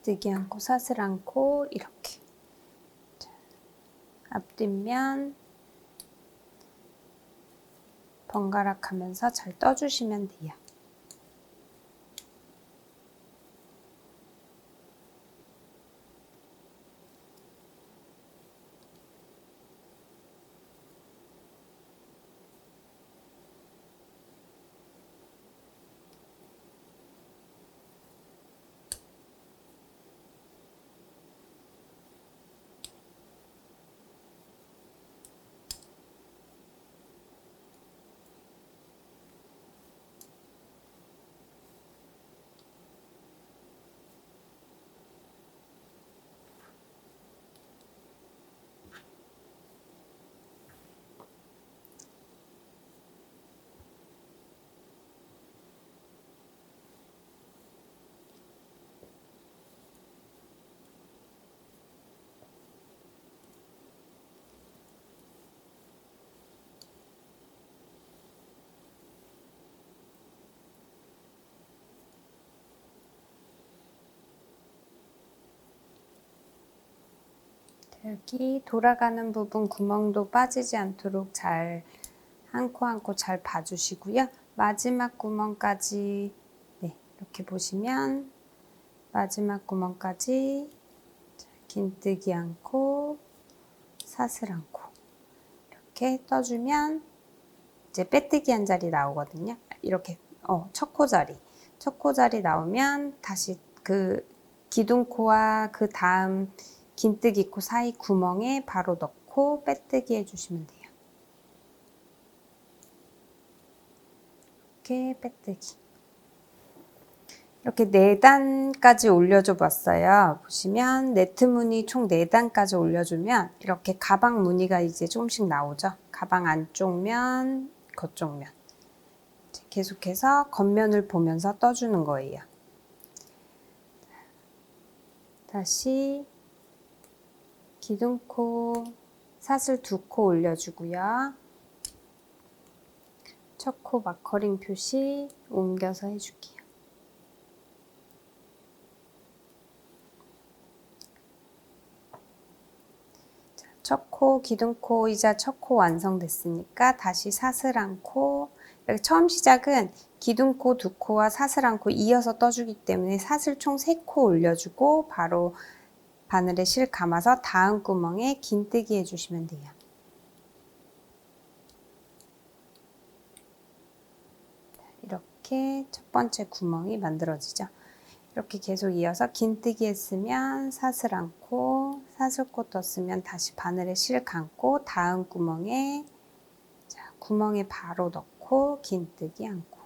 S1: 뜨기 않고 사슬 않고 이렇게. 자, 앞뒷면 번갈아 가면서 잘 떠주시면 돼요. 여기 돌아가는 부분 구멍도 빠지지 않도록 잘 한 코 한 코 잘 봐주시고요. 마지막 구멍까지, 네, 이렇게 보시면 마지막 구멍까지 긴뜨기 않고 사슬 않고 이렇게 떠주면 이제 빼뜨기 한 자리 나오거든요. 이렇게 첫 코 자리 나오면 다시 그 기둥코와 그 다음 긴뜨기 코 사이 구멍에 바로 넣고 빼뜨기 해주시면 돼요. 이렇게 빼뜨기. 이렇게 4단까지 올려줘 봤어요. 보시면 네트 무늬 총 4단까지 올려주면 이렇게 가방 무늬가 이제 조금씩 나오죠. 가방 안쪽 면, 겉쪽 면. 계속해서 겉면을 보면서 떠주는 거예요. 다시 기둥코 사슬 2코 올려주고요. 첫 코 마커링 표시 옮겨서 해줄게요. 첫 코 기둥코이자 첫 코 완성됐으니까 다시 사슬 않고 처음 시작은 기둥코, 두코와 사슬 한 코 이어서 떠주기 때문에 사슬 총 3코 올려주고 바로 바늘에 실 감아서 다음 구멍에 긴뜨기 해주시면 돼요. 이렇게 첫 번째 구멍이 만들어지죠. 이렇게 계속 이어서 긴뜨기 했으면 사슬 한 코, 사슬코 떴으면 다시 바늘에 실 감고 다음 구멍에 구멍에 바로 넣고 긴뜨기 한 코.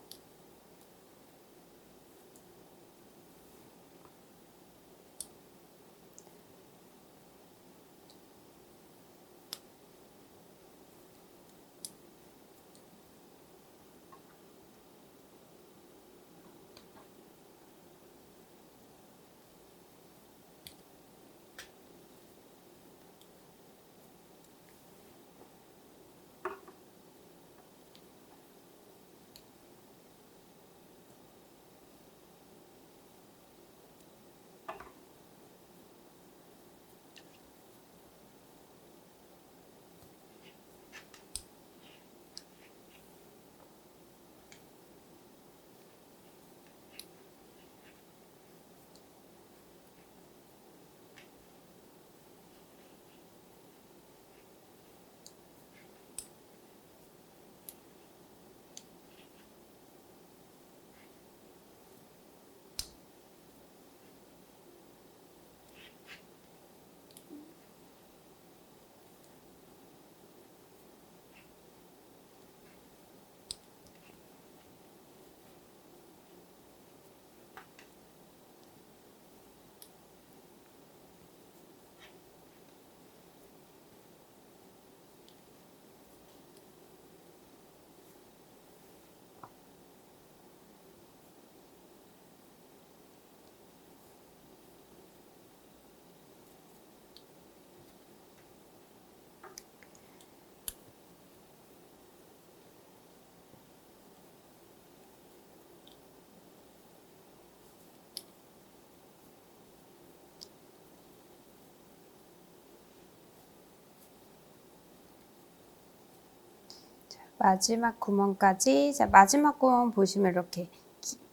S1: 마지막 구멍까지, 자, 마지막 구멍 보시면 이렇게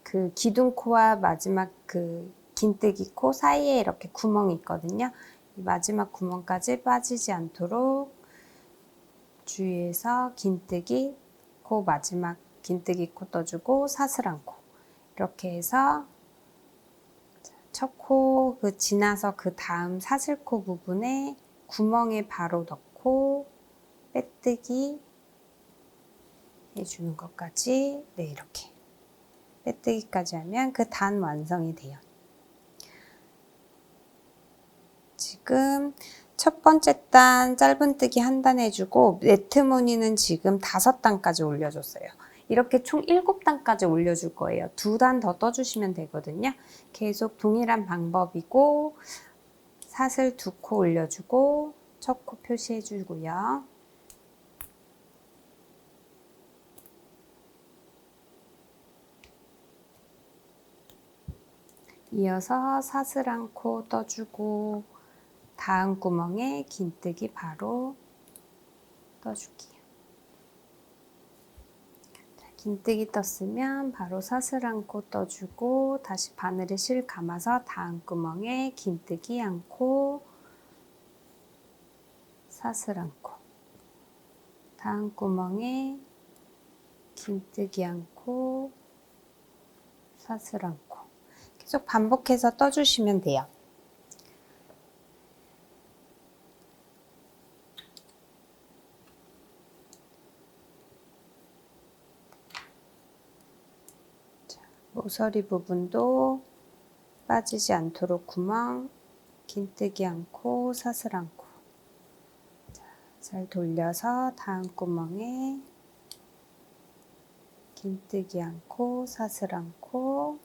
S1: 그 기둥코와 마지막 그 긴뜨기 코 사이에 이렇게 구멍이 있거든요. 이 마지막 구멍까지 빠지지 않도록 주의해서 긴뜨기 코 마지막 긴뜨기 코 떠주고 사슬 한 코 이렇게 해서 첫 코 그 지나서 그 다음 사슬코 부분에 구멍에 바로 넣고 빼뜨기 해주는 것까지 네 이렇게 빼뜨기까지 하면 그 단 완성이 돼요. 지금 첫 번째 단 짧은뜨기 한 단 해주고 네트 무늬는 지금 5단까지 올려줬어요. 이렇게 총 7단까지 올려줄 거예요. 2단 더 떠주시면 되거든요. 계속 동일한 방법이고 사슬 2코 올려주고 첫 코 표시해주고요. 이어서 사슬 한 코 떠주고 다음 구멍에 긴뜨기 바로 떠줄게요. 긴뜨기 떴으면 바로 사슬 한 코 떠주고 다시 바늘에 실 감아서 다음 구멍에 긴뜨기 한 코, 사슬 한 코, 다음 구멍에 긴뜨기 한 코, 사슬 한 코. 계속 반복해서 떠주시면 돼요. 모서리 부분도 빠지지 않도록 구멍, 긴뜨기 한 코, 사슬 한 코. 잘 돌려서 다음 구멍에 긴뜨기 한 코, 사슬 한 코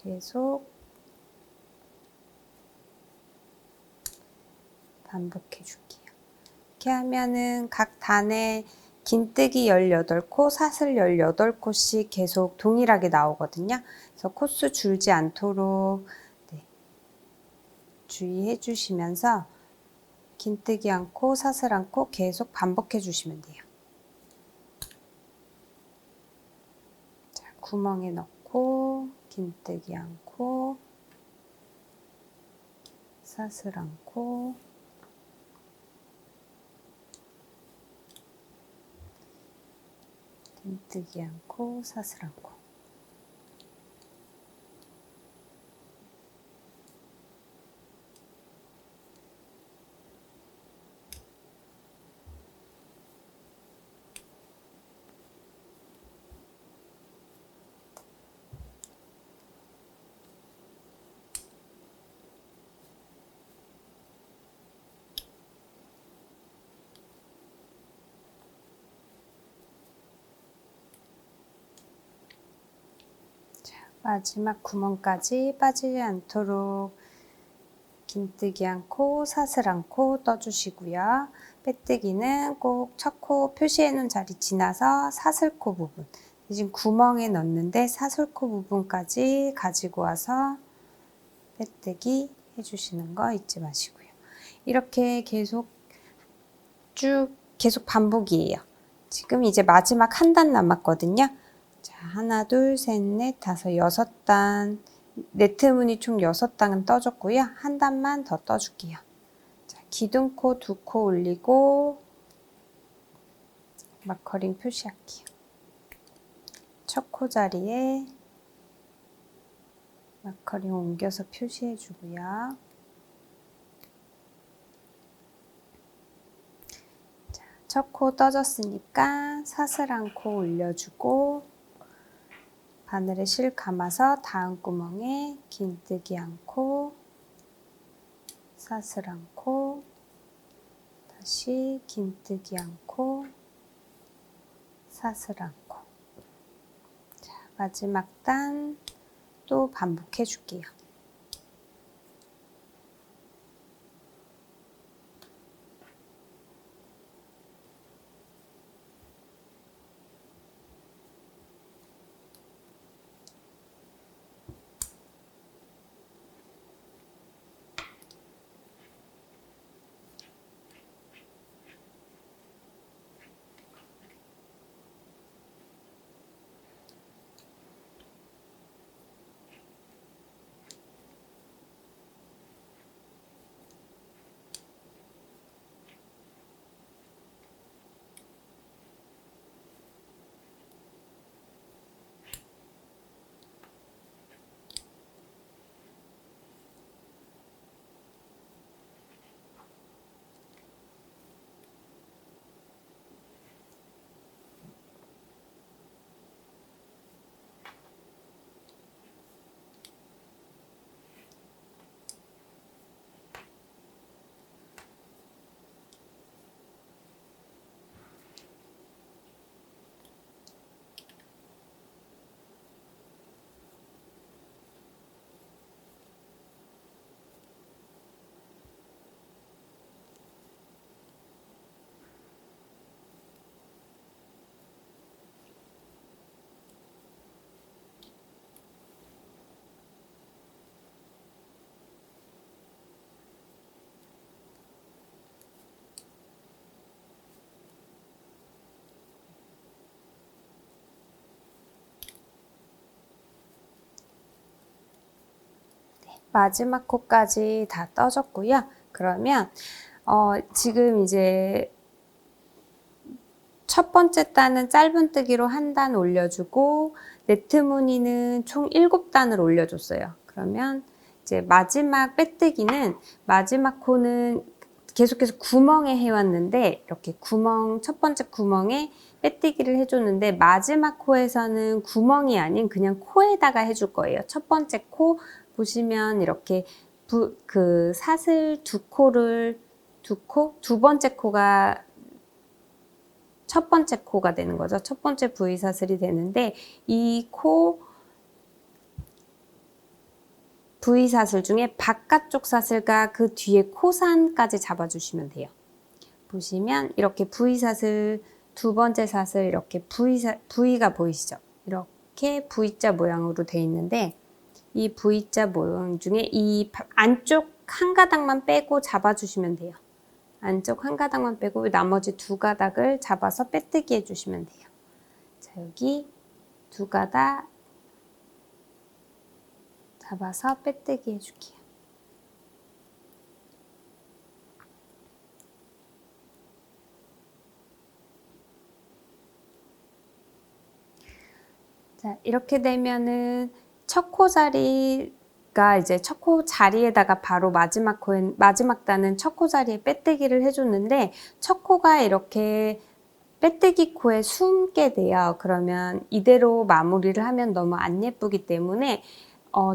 S1: 계속 반복해 줄게요. 이렇게 하면은 각 단에 긴뜨기 18코, 사슬 18코씩 계속 동일하게 나오거든요. 그래서 코수 줄지 않도록 네, 주의해 주시면서 긴뜨기 한 코, 사슬 한 코 계속 반복해 주시면 돼요. 구멍에 넣고 긴뜨기 않고 사슬 않고 긴뜨기 않고 사슬 않고. 마지막 구멍까지 빠지지 않도록 긴뜨기 않고 사슬 않고 떠주시고요. 빼뜨기는 꼭 첫 코 표시해 놓은 자리 지나서 사슬코 부분, 지금 구멍에 넣는데 사슬코 부분까지 가지고 와서 빼뜨기 해주시는 거 잊지 마시고요. 이렇게 계속 반복이에요. 지금 이제 마지막 한 단 남았거든요. 자, 하나, 둘, 셋, 넷, 다섯, 6단. 네트 무늬 총 6단은 떠줬고요. 한 단만 더 떠줄게요. 자, 기둥코 2코 올리고 마커링 표시할게요. 첫 코 자리에 마커링 옮겨서 표시해 주고요. 첫 코 떠졌으니까 사슬 한 코 올려주고 바늘에 실 감아서 다음 구멍에 긴뜨기 않고 사슬 않고 다시 긴뜨기 않고 사슬 않고. 자, 마지막 단 또 반복해 줄게요. 마지막 코까지 다 떠졌고요. 그러면 지금 이제 첫 번째 단은 짧은뜨기로 한 단 올려주고 네트 무늬는 총 7단을 올려줬어요. 그러면 이제 마지막 빼뜨기는 마지막 코는 계속해서 구멍에 해왔는데 이렇게 첫 번째 구멍에 빼뜨기를 해줬는데 마지막 코에서는 구멍이 아닌 그냥 코에다가 해줄 거예요. 첫 번째 코 보시면 이렇게 사슬 두 번째 코가 첫 번째 코가 되는 거죠. 첫 번째 V 사슬이 되는데 이 코 V 사슬 중에 바깥쪽 사슬과 그 뒤에 코산까지 잡아주시면 돼요. 보시면 이렇게 V 사슬 두 번째 사슬 이렇게 V가 보이시죠? 이렇게 V자 모양으로 돼 있는데 이 V자 모양 중에 이 안쪽 한 가닥만 빼고 잡아주시면 돼요. 안쪽 한 가닥만 빼고 나머지 두 가닥을 잡아서 빼뜨기 해주시면 돼요. 자, 여기 두 가닥 잡아서 빼뜨기 해줄게요. 자, 이렇게 되면은 첫 코 자리가 이제 첫 코 자리에다가 바로 마지막 단은 첫 코 자리에 빼뜨기를 해줬는데 첫 코가 이렇게 빼뜨기 코에 숨게 돼요. 그러면 이대로 마무리를 하면 너무 안 예쁘기 때문에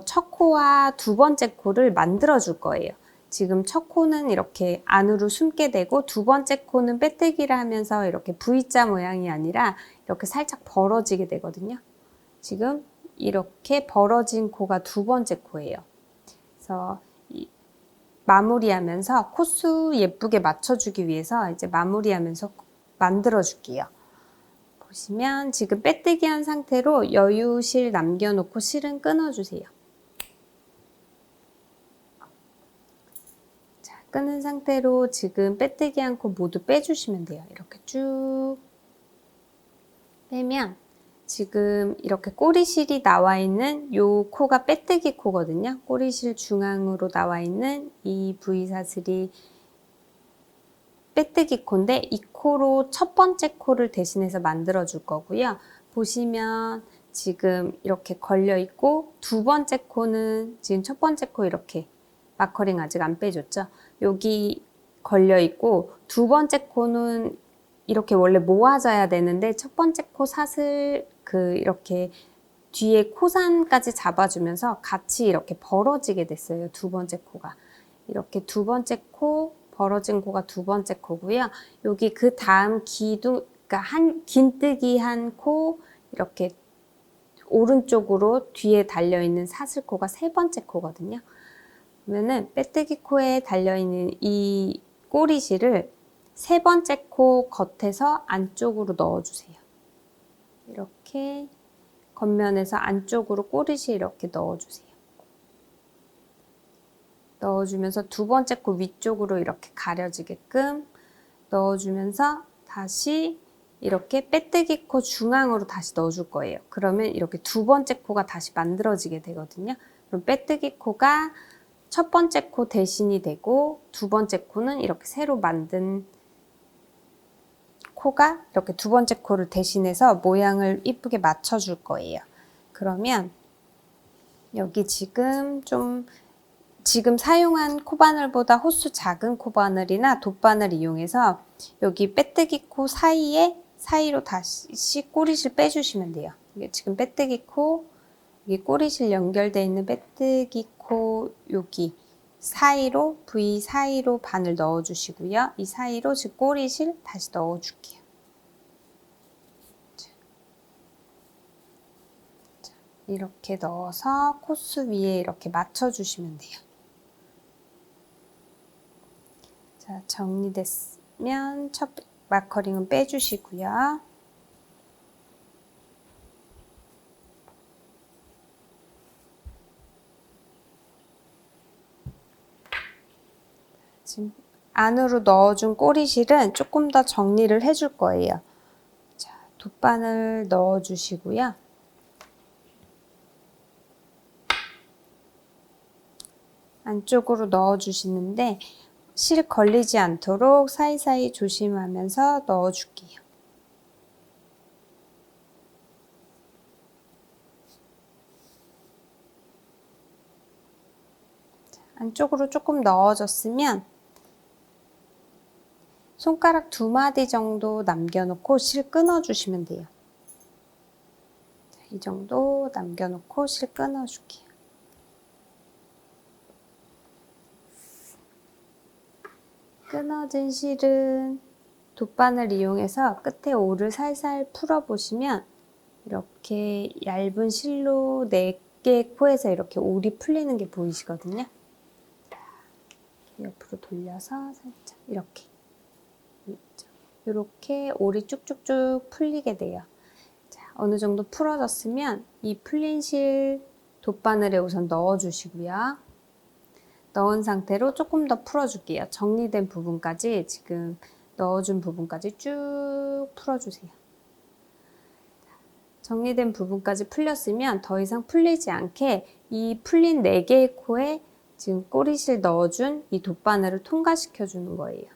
S1: 첫 코와 두 번째 코를 만들어 줄 거예요. 지금 첫 코는 이렇게 안으로 숨게 되고 두 번째 코는 빼뜨기를 하면서 이렇게 V자 모양이 아니라 이렇게 살짝 벌어지게 되거든요. 지금 이렇게 벌어진 코가 두 번째 코예요. 그래서 마무리하면서 코수 예쁘게 맞춰주기 위해서 이제 마무리하면서 만들어 줄게요. 보시면 지금 빼뜨기 한 상태로 여유실 남겨놓고 실은 끊어주세요. 자, 끊은 상태로 지금 빼뜨기 한 코 모두 빼주시면 돼요. 이렇게 쭉 빼면 지금 이렇게 꼬리실이 나와 있는 요 코가 빼뜨기 코거든요. 꼬리실 중앙으로 나와 있는 이 V사슬이 빼뜨기 코인데 이 코로 첫 번째 코를 대신해서 만들어 줄 거고요. 보시면 지금 이렇게 걸려 있고 두 번째 코는 지금 첫 번째 코 이렇게 마커링 아직 안 빼줬죠. 여기 걸려 있고 두 번째 코는 이렇게 원래 모아져야 되는데 첫 번째 코 사슬 이렇게 뒤에 코산까지 잡아주면서 같이 이렇게 벌어지게 됐어요. 두 번째 코가. 이렇게 두 번째 코 벌어진 코가 두 번째 코고요. 여기 그 다음 그러니까 긴뜨기 한 코 이렇게 오른쪽으로 뒤에 달려있는 사슬코가 세 번째 코거든요. 그러면은 빼뜨기 코에 달려있는 이 꼬리실을 세 번째 코 겉에서 안쪽으로 넣어주세요. 이렇게 겉면에서 안쪽으로 꼬리실 이렇게 넣어주세요. 넣어주면서 두 번째 코 위쪽으로 이렇게 가려지게끔 넣어주면서 다시 이렇게 빼뜨기 코 중앙으로 다시 넣어줄 거예요. 그러면 이렇게 두 번째 코가 다시 만들어지게 되거든요. 그럼 빼뜨기 코가 첫 번째 코 대신이 되고 두 번째 코는 이렇게 새로 만든 코가 이렇게 두 번째 코를 대신해서 모양을 이쁘게 맞춰줄 거예요. 그러면 여기 지금 사용한 코바늘보다 호수 작은 코바늘이나 돗바늘 이용해서 여기 빼뜨기 코 사이로 다시 꼬리실 빼주시면 돼요. 이게 지금 빼뜨기 코, 여기 꼬리실 연결되어 있는 빼뜨기 코 여기 사이로 V 사이로 바늘 넣어주시고요. 이 사이로 지금 꼬리실 다시 넣어줄게요. 자, 이렇게 넣어서 코수 위에 이렇게 맞춰주시면 돼요. 자, 정리됐으면 첫 마커링은 빼주시고요. 지금 안으로 넣어준 꼬리실은 조금 더 정리를 해줄 거예요. 자, 돗바늘 넣어주시고요. 안쪽으로 넣어주시는데 실 걸리지 않도록 사이사이 조심하면서 넣어줄게요. 안쪽으로 조금 넣어줬으면 손가락 2마디 정도 남겨놓고 실 끊어주시면 돼요. 이 정도 남겨놓고 실 끊어줄게요. 끊어진 실은 돗바늘 이용해서 끝에 오를 살살 풀어보시면 이렇게 얇은 실로 4개의 코에서 이렇게 올이 풀리는 게 보이시거든요. 옆으로 돌려서 살짝 이렇게 올이 쭉쭉쭉 풀리게 돼요. 자, 어느 정도 풀어졌으면 이 풀린 실 돗바늘에 우선 넣어주시고요. 넣은 상태로 조금 더 풀어줄게요. 정리된 부분까지 지금 넣어준 부분까지 쭉 풀어주세요. 정리된 부분까지 풀렸으면 더 이상 풀리지 않게 이 풀린 4개의 코에 지금 꼬리실 넣어준 이 돗바늘을 통과시켜 주는 거예요.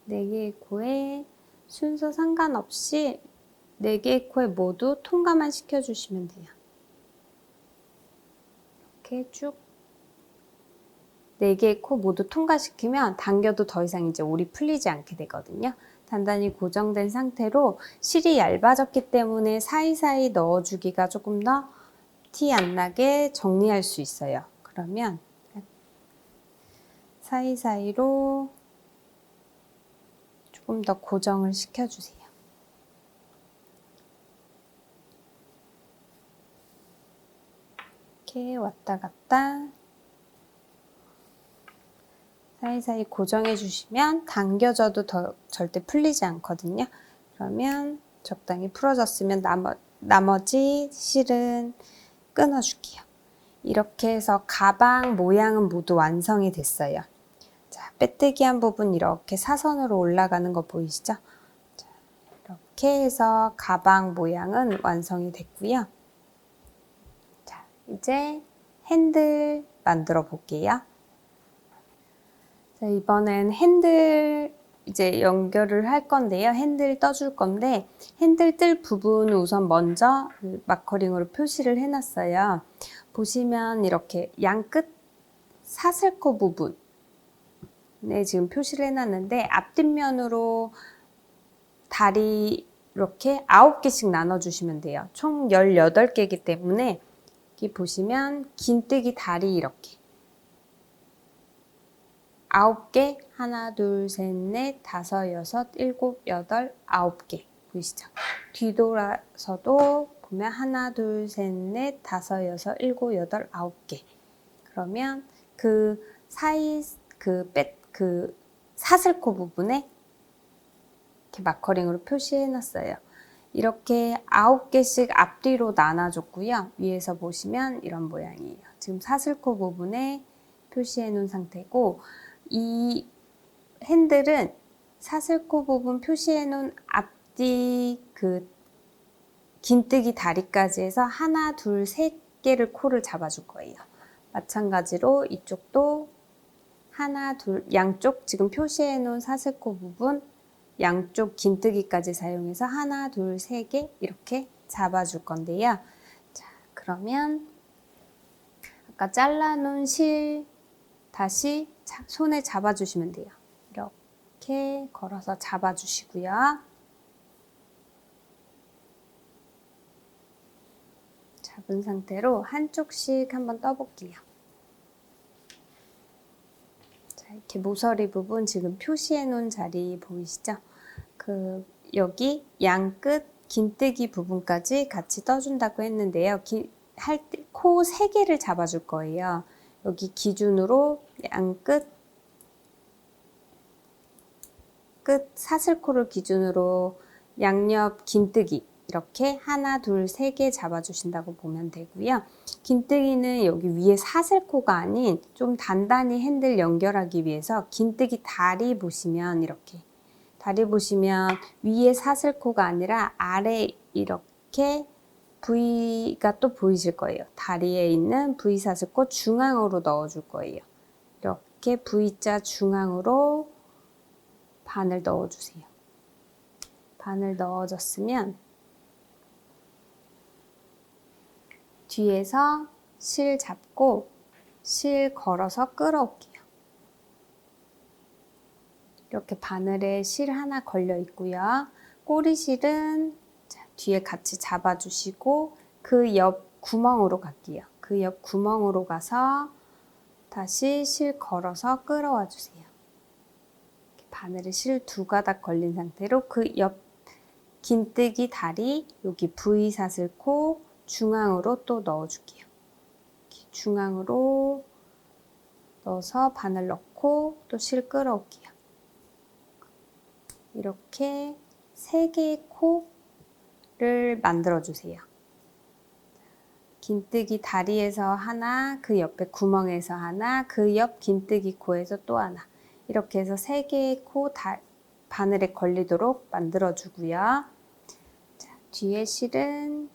S1: 4개의 코에 순서 상관없이 4개의 코에 모두 통과만 시켜주시면 돼요. 이렇게 쭉 4개의 코 모두 통과시키면 당겨도 더 이상 이제 올이 풀리지 않게 되거든요. 단단히 고정된 상태로 실이 얇아졌기 때문에 사이사이 넣어주기가 조금 더 티 안 나게 정리할 수 있어요. 그러면 사이사이로 조금 더 고정을 시켜주세요. 이렇게 왔다 갔다 사이사이 고정해 주시면 당겨져도 절대 풀리지 않거든요. 그러면 적당히 풀어졌으면 나머지 실은 끊어줄게요. 이렇게 해서 가방 모양은 모두 완성이 됐어요. 자, 빼뜨기 한 부분 이렇게 사선으로 올라가는 거 보이시죠? 자, 이렇게 해서 가방 모양은 완성이 됐고요. 자, 이제 핸들 만들어 볼게요. 자, 이번엔 핸들 이제 연결을 할 건데요. 핸들 떠줄 건데 핸들 뜰 부분을 우선 먼저 마커링으로 표시를 해놨어요. 보시면 이렇게 양끝 사슬코 부분에 지금 표시를 해놨는데 앞뒷면으로 다리 이렇게 9개씩 나눠주시면 돼요. 총 18개이기 때문에 여기 보시면 긴뜨기 다리 이렇게 9개, 하나, 둘, 셋, 넷, 다섯, 여섯, 일곱, 여덟, 9개 보이시죠? 뒤돌아서도 보면 하나, 둘, 셋, 넷, 다섯, 여섯, 일곱, 여덟, 9개. 그러면 그 사이 그 사슬코 부분에 이렇게 마커링으로 표시해 놨어요. 이렇게 9개씩 앞뒤로 나눠줬고요. 위에서 보시면 이런 모양이에요. 지금 사슬코 부분에 표시해 놓은 상태고 이 핸들은 사슬코 부분 표시해 놓은 앞뒤 그 긴뜨기 다리까지 해서 하나, 둘, 세 개를 코를 잡아줄 거예요. 마찬가지로 이쪽도 하나, 둘, 양쪽 지금 표시해 놓은 사슬코 부분 양쪽 긴뜨기까지 사용해서 하나, 둘, 세 개 이렇게 잡아줄 건데요. 자, 그러면 아까 잘라놓은 실 다시 손에 잡아주시면 돼요. 이렇게 걸어서 잡아주시고요. 잡은 상태로 한쪽씩 한번 떠볼게요. 자, 이렇게 모서리 부분 지금 표시해 놓은 자리 보이시죠? 여기 양끝 긴뜨기 부분까지 같이 떠준다고 했는데요. 코 3개를 잡아줄 거예요. 여기 기준으로 양끝 끝 사슬코를 기준으로 양옆 긴뜨기 이렇게 하나, 둘, 3개 잡아주신다고 보면 되고요. 긴뜨기는 여기 위에 사슬코가 아닌 좀 단단히 핸들 연결하기 위해서 긴뜨기 다리 보시면 이렇게 다리 보시면 위에 사슬코가 아니라 아래 이렇게 V가 또 보이실 거예요. 다리에 있는 V 사슬코 중앙으로 넣어줄 거예요. 이렇게 V자 중앙으로 반을 넣어주세요. 반을 넣어줬으면 뒤에서 실 잡고 실 걸어서 끌어올게요. 이렇게 바늘에 실 하나 걸려 있고요. 꼬리실은 뒤에 같이 잡아주시고 그 옆 구멍으로 갈게요. 그 옆 구멍으로 가서 다시 실 걸어서 끌어와 주세요. 바늘에 실 2가닥 걸린 상태로 그 옆 긴뜨기 다리 여기 V 사슬코 중앙으로 또 넣어줄게요. 중앙으로 넣어서 바늘 넣고 또 실 끌어올게요. 이렇게 3개의 코를 만들어 주세요. 긴뜨기 다리에서 하나, 그 옆에 구멍에서 하나, 그 옆 긴뜨기 코에서 또 하나. 이렇게 해서 3개의 코 바늘에 걸리도록 만들어 주고요. 자, 뒤에 실은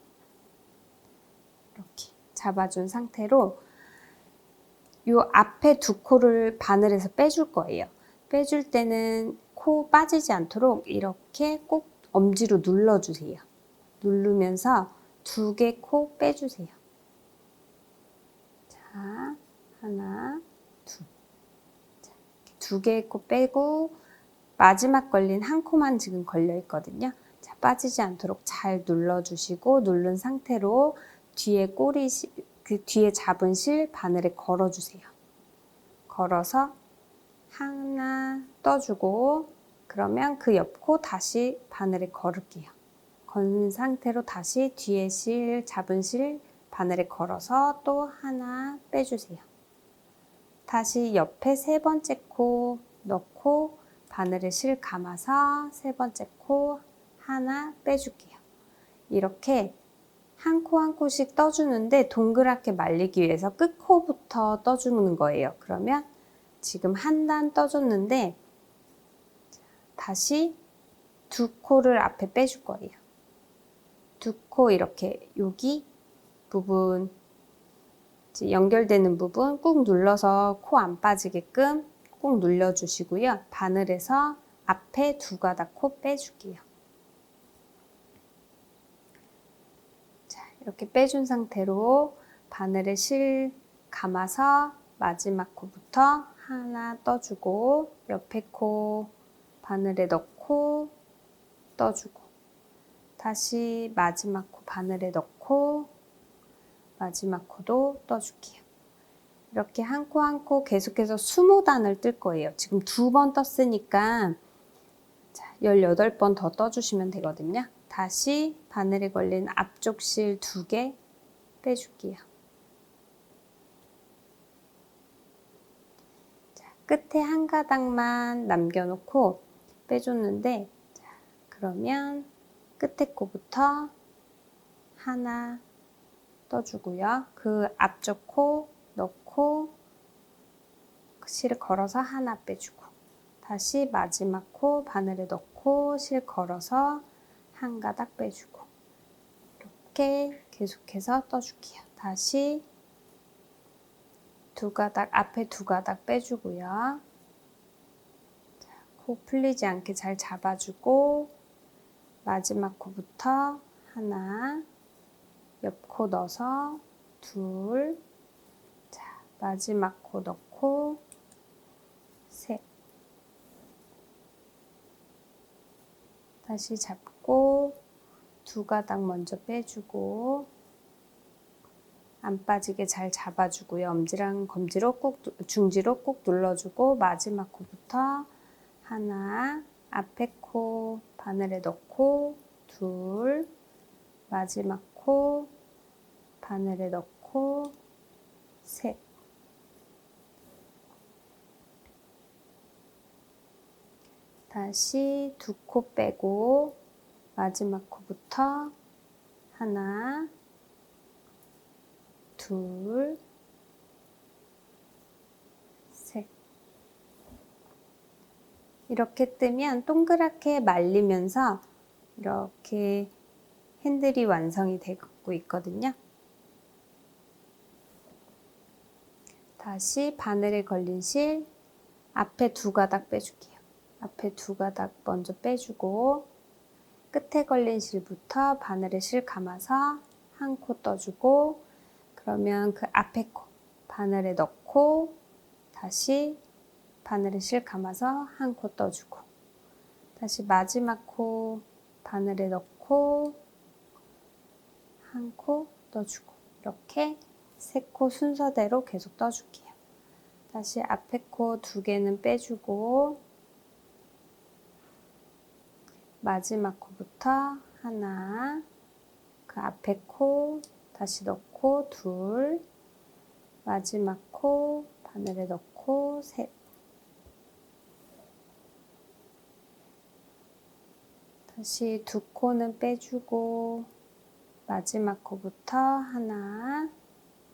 S1: 이렇게 잡아준 상태로 요 앞에 두 코를 바늘에서 빼줄 거예요. 빼줄 때는 코 빠지지 않도록 이렇게 꼭 엄지로 눌러주세요. 누르면서 두 개 코 빼주세요. 자, 하나, 둘. 두 개의 코 빼고 마지막 걸린 한 코만 지금 걸려 있거든요. 자, 빠지지 않도록 잘 눌러주시고 누른 상태로 뒤에 그 뒤에 잡은 실 바늘에 걸어주세요. 걸어서 하나 떠주고 그러면 그 옆 코 다시 바늘에 걸을게요. 건 상태로 다시 뒤에 실 잡은 실 바늘에 걸어서 또 하나 빼주세요. 다시 옆에 세 번째 코 넣고 바늘에 실 감아서 세 번째 코 하나 빼줄게요. 이렇게 한 코 한 코씩 떠주는데 동그랗게 말리기 위해서 끝코부터 떠주는 거예요. 그러면 지금 한 단 떠줬는데 다시 두 코를 앞에 빼줄 거예요. 두 코 이렇게 여기 부분 연결되는 부분 꾹 눌러서 코 안 빠지게끔 꾹 눌러주시고요. 바늘에서 앞에 두 가닥 코 빼줄게요. 자, 이렇게 빼준 상태로 바늘에 실 감아서 마지막 코부터 하나 떠주고 옆에 코 바늘에 넣고 떠주고 다시 마지막 코 바늘에 넣고 마지막 코도 떠줄게요. 이렇게 한 코 한 코 계속해서 20단을 뜰 거예요. 지금 2번 떴으니까 18번 더 떠주시면 되거든요. 다시 바늘에 걸린 앞쪽 실 2개 빼줄게요. 자, 끝에 한 가닥만 남겨놓고 빼줬는데 자, 그러면 끝에 코부터 하나 떠주고요. 그 앞쪽 코 넣고 실을 걸어서 하나 빼주고 다시 마지막 코 바늘에 넣고 실 걸어서 한 가닥 빼주고 이렇게 계속해서 떠줄게요. 다시 두 가닥 앞에 두 가닥 빼주고요. 자, 코 풀리지 않게 잘 잡아주고 마지막 코부터 하나 옆 코 넣어서 둘 자, 마지막 코 넣고 셋 다시 잡고 두 가닥 먼저 빼주고 안 빠지게 잘 잡아주고요. 엄지랑 검지로 중지로 꾹 눌러주고 마지막 코부터 하나 앞에 코 바늘에 넣고 둘 마지막 코 바늘에 넣고 셋 다시 두 코 빼고 마지막 코부터 하나 둘 셋 이렇게 뜨면 동그랗게 말리면서 이렇게 핸들이 완성이 되고 있거든요. 다시 바늘에 걸린 실 앞에 두 가닥 빼줄게요. 앞에 두 가닥 먼저 빼주고 끝에 걸린 실부터 바늘에 실 감아서 한 코 떠주고 그러면 그 앞에 코 바늘에 넣고 다시 바늘에 실 감아서 한 코 떠주고 다시 마지막 코 바늘에 넣고 한 코 떠주고 이렇게 세 코 순서대로 계속 떠줄게요. 다시 앞에 코 두 개는 빼주고 마지막 코부터 하나 그 앞에 코 다시 넣고 둘 마지막 코 바늘에 넣고 셋 다시 두 코는 빼주고 마지막 코부터 하나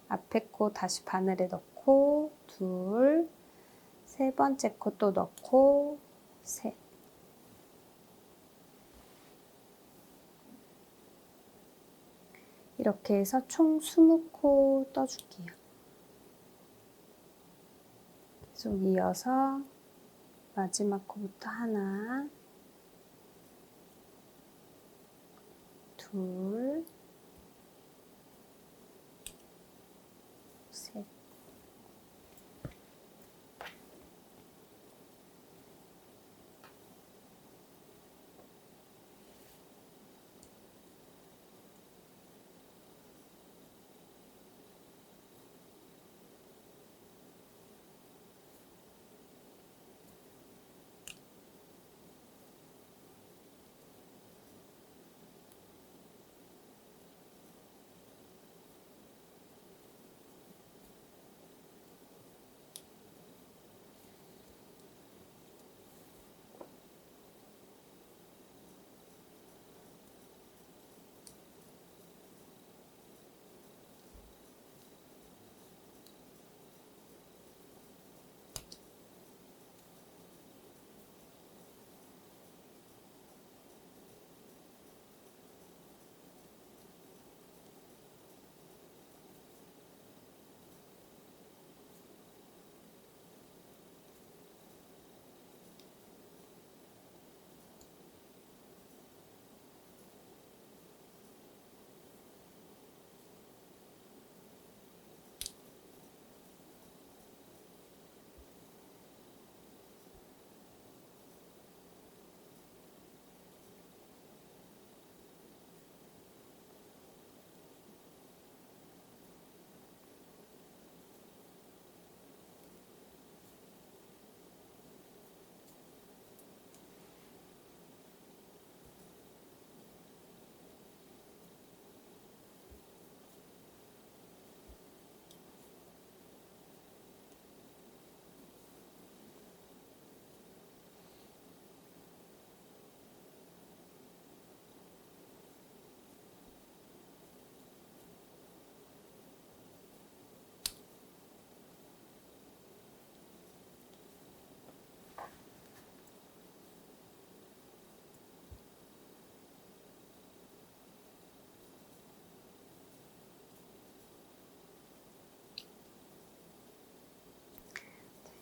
S1: 앞에 코 다시 바늘에 넣고 둘 세 번째 코 또 넣고 셋 이렇게 해서 총 20코 떠줄게요. 계속 이어서 마지막 코부터 하나, 둘, 셋.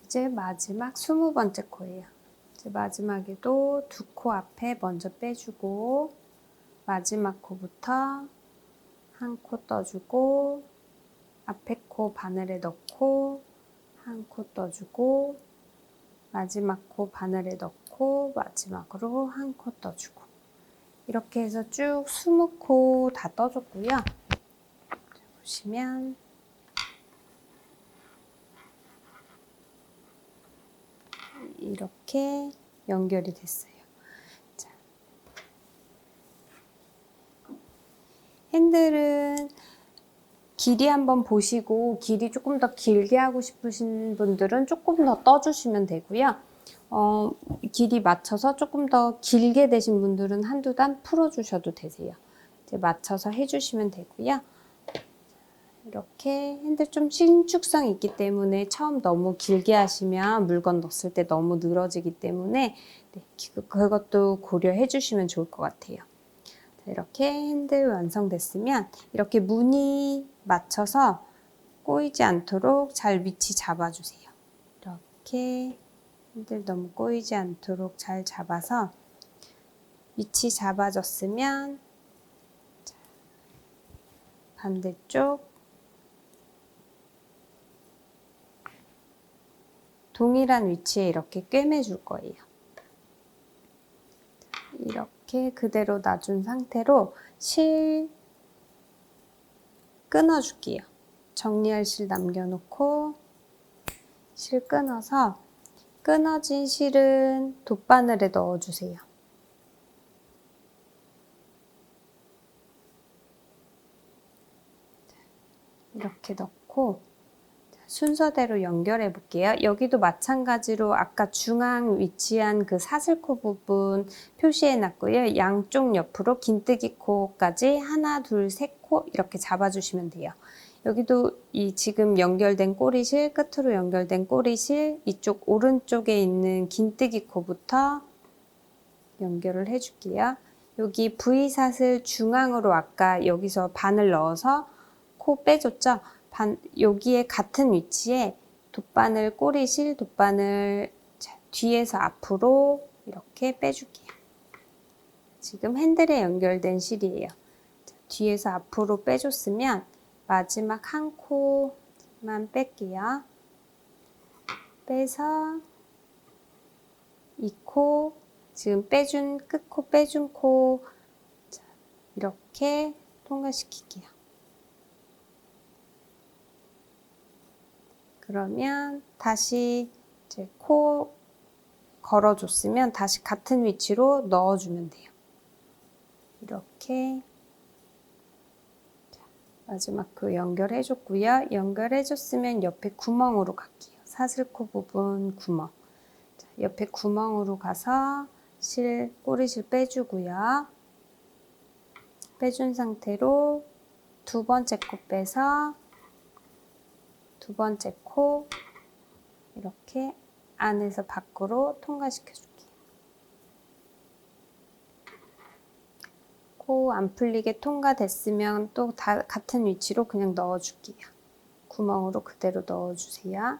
S1: 이제 마지막 20번째 코예요. 이제 마지막에도 2코 앞에 먼저 빼주고 마지막 코부터 한 코 떠주고 앞에 코 바늘에 넣고 한 코 떠주고 마지막 코 바늘에 넣고 마지막으로 한 코 떠주고 이렇게 해서 쭉 20코 다 떠줬고요. 보시면 이렇게 연결이 됐어요. 자, 핸들은 길이 한번 보시고 길이 조금 더 길게 하고 싶으신 분들은 조금 더 떠주시면 되고요. 길이 맞춰서 조금 더 길게 되신 분들은 한두 단 풀어주셔도 되세요. 이제 맞춰서 해주시면 되고요. 이렇게 핸들 좀 신축성이 있기 때문에 처음 너무 길게 하시면 물건 넣었을 때 너무 늘어지기 때문에 네, 그것도 고려해 주시면 좋을 것 같아요. 자, 이렇게 핸들 완성됐으면 이렇게 무늬 맞춰서 꼬이지 않도록 잘 위치 잡아주세요. 이렇게 핸들 너무 꼬이지 않도록 잘 잡아서 위치 잡아줬으면 반대쪽 동일한 위치에 이렇게 꿰매줄 거예요. 이렇게 그대로 놔준 상태로 실 끊어줄게요. 정리할 실 남겨놓고 실 끊어서 끊어진 실은 돗바늘에 넣어주세요. 이렇게 넣고 순서대로 연결해 볼게요. 여기도 마찬가지로 아까 중앙 위치한 그 사슬코 부분 표시해 놨고요. 양쪽 옆으로 긴뜨기 코까지 하나, 둘, 셋 코 이렇게 잡아주시면 돼요. 여기도 이 지금 연결된 꼬리실, 끝으로 연결된 꼬리실, 이쪽 오른쪽에 있는 긴뜨기 코부터 연결을 해줄게요. 여기 V샷을 중앙으로 아까 여기서 반을 넣어서 코 빼줬죠? 여기에 같은 위치에 돗바늘 꼬리실 돗바늘 뒤에서 앞으로 이렇게 빼줄게요. 지금 핸들에 연결된 실이에요. 뒤에서 앞으로 빼줬으면 마지막 한 코만 뺄게요. 빼서 이 코, 지금 빼준 끝코 빼준 코 이렇게 통과시킬게요. 그러면 다시 이제 코 걸어줬으면 다시 같은 위치로 넣어주면 돼요. 이렇게 마지막 그 연결해줬고요. 연결해줬으면 옆에 구멍으로 갈게요. 사슬코 부분 구멍. 자, 옆에 구멍으로 가서 꼬리실 빼주고요. 빼준 상태로 두 번째 코 빼서 두 번째 코 이렇게 안에서 밖으로 통과시켜 줄게요. 코 안 풀리게 통과됐으면 또 같은 위치로 그냥 넣어 줄게요. 구멍으로 그대로 넣어 주세요.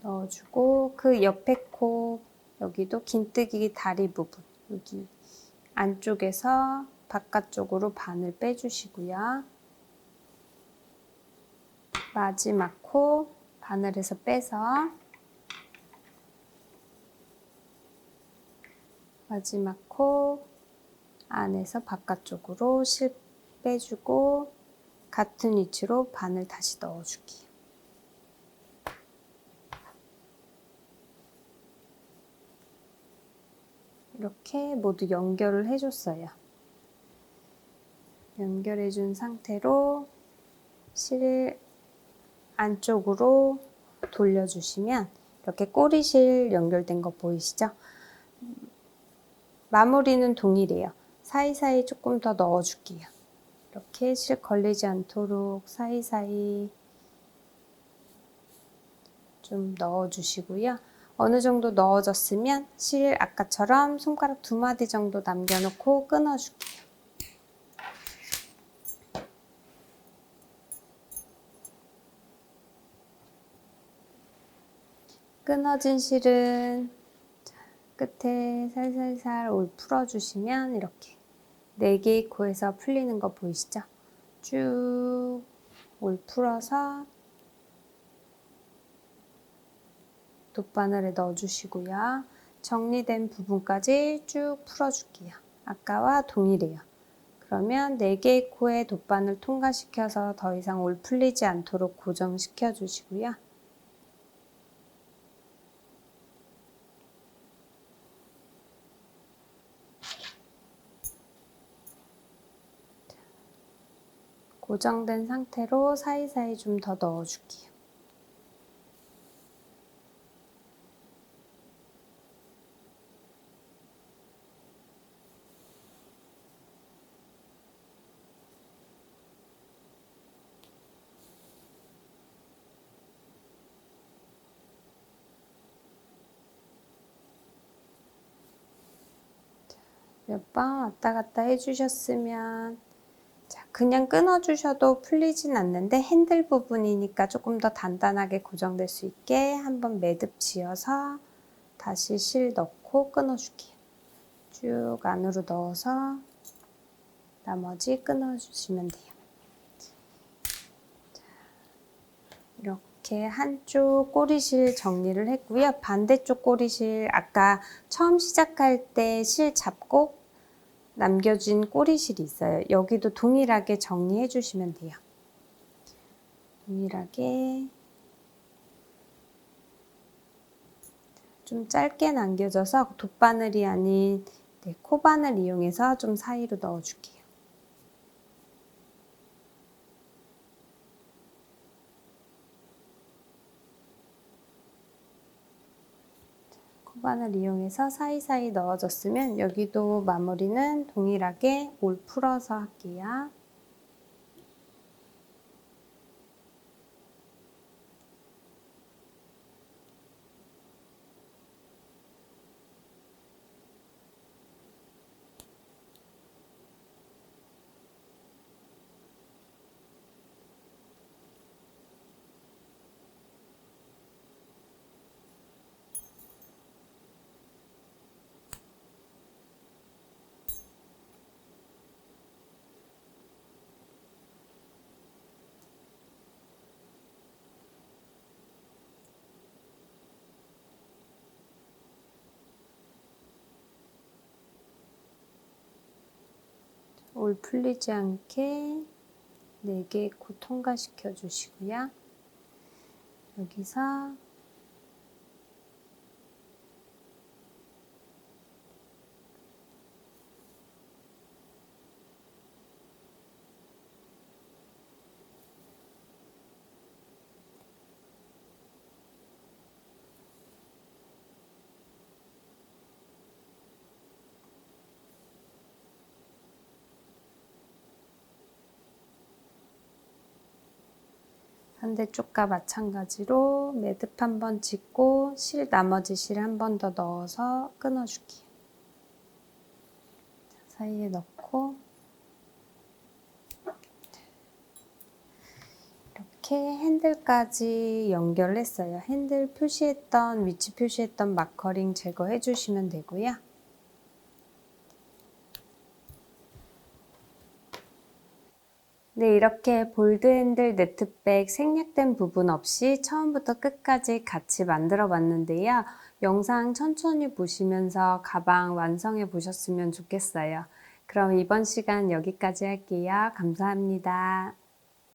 S1: 넣어주고 그 옆에 코 여기도 긴뜨기 다리 부분 여기 안쪽에서 바깥쪽으로 바늘 빼주시고요. 마지막 코 바늘에서 빼서 마지막 코 안에서 바깥쪽으로 실 빼주고 같은 위치로 바늘 다시 넣어줄게요. 이렇게 모두 연결을 해줬어요. 연결해준 상태로 실 안쪽으로 돌려주시면 이렇게 꼬리실 연결된 거 보이시죠? 마무리는 동일해요. 사이사이 조금 더 넣어줄게요. 이렇게 실 걸리지 않도록 사이사이 좀 넣어주시고요. 어느 정도 넣어졌으면 실 아까처럼 손가락 2마디 정도 남겨놓고 끊어줄게요. 끊어진 실은 끝에 살살살 올 풀어주시면 이렇게 4개의 코에서 풀리는 거 보이시죠? 쭉 올 풀어서 돗바늘에 넣어주시고요. 정리된 부분까지 쭉 풀어줄게요. 아까와 동일해요. 그러면 4개의 코에 돗바늘 통과시켜서 더 이상 올 풀리지 않도록 고정시켜 주시고요. 고정된 상태로 사이사이 좀 더 넣어줄게요. 몇 번 왔다 갔다 해주셨으면 자, 그냥 끊어주셔도 풀리진 않는데 핸들 부분이니까 조금 더 단단하게 고정될 수 있게 한번 매듭 지어서 다시 실 넣고 끊어줄게요. 쭉 안으로 넣어서 나머지 끊어주시면 돼요. 자, 이렇게 한쪽 꼬리실 정리를 했고요. 반대쪽 꼬리실 아까 처음 시작할 때 실 잡고 남겨진 꼬리실이 있어요. 여기도 동일하게 정리해 주시면 돼요. 동일하게 좀 짧게 남겨져서 돗바늘이 아닌 코바늘 이용해서 좀 사이로 넣어줄게요. 코바늘 이용해서 사이사이 넣어줬으면 여기도 마무리는 동일하게 올 풀어서 할게요. 올 풀리지 않게 4개 코 통과시켜 주시고요. 여기서 반대쪽과 마찬가지로 매듭 한번 짓고 나머지 실 한 번 더 넣어서 끊어줄게요. 사이에 넣고 이렇게 핸들까지 연결했어요. 핸들 위치 표시했던 마커링 제거해 주시면 되고요. 네, 이렇게 볼드 핸들 네트백 생략된 부분 없이 처음부터 끝까지 같이 만들어 봤는데요. 영상 천천히 보시면서 가방 완성해 보셨으면 좋겠어요. 그럼 이번 시간 여기까지 할게요. 감사합니다.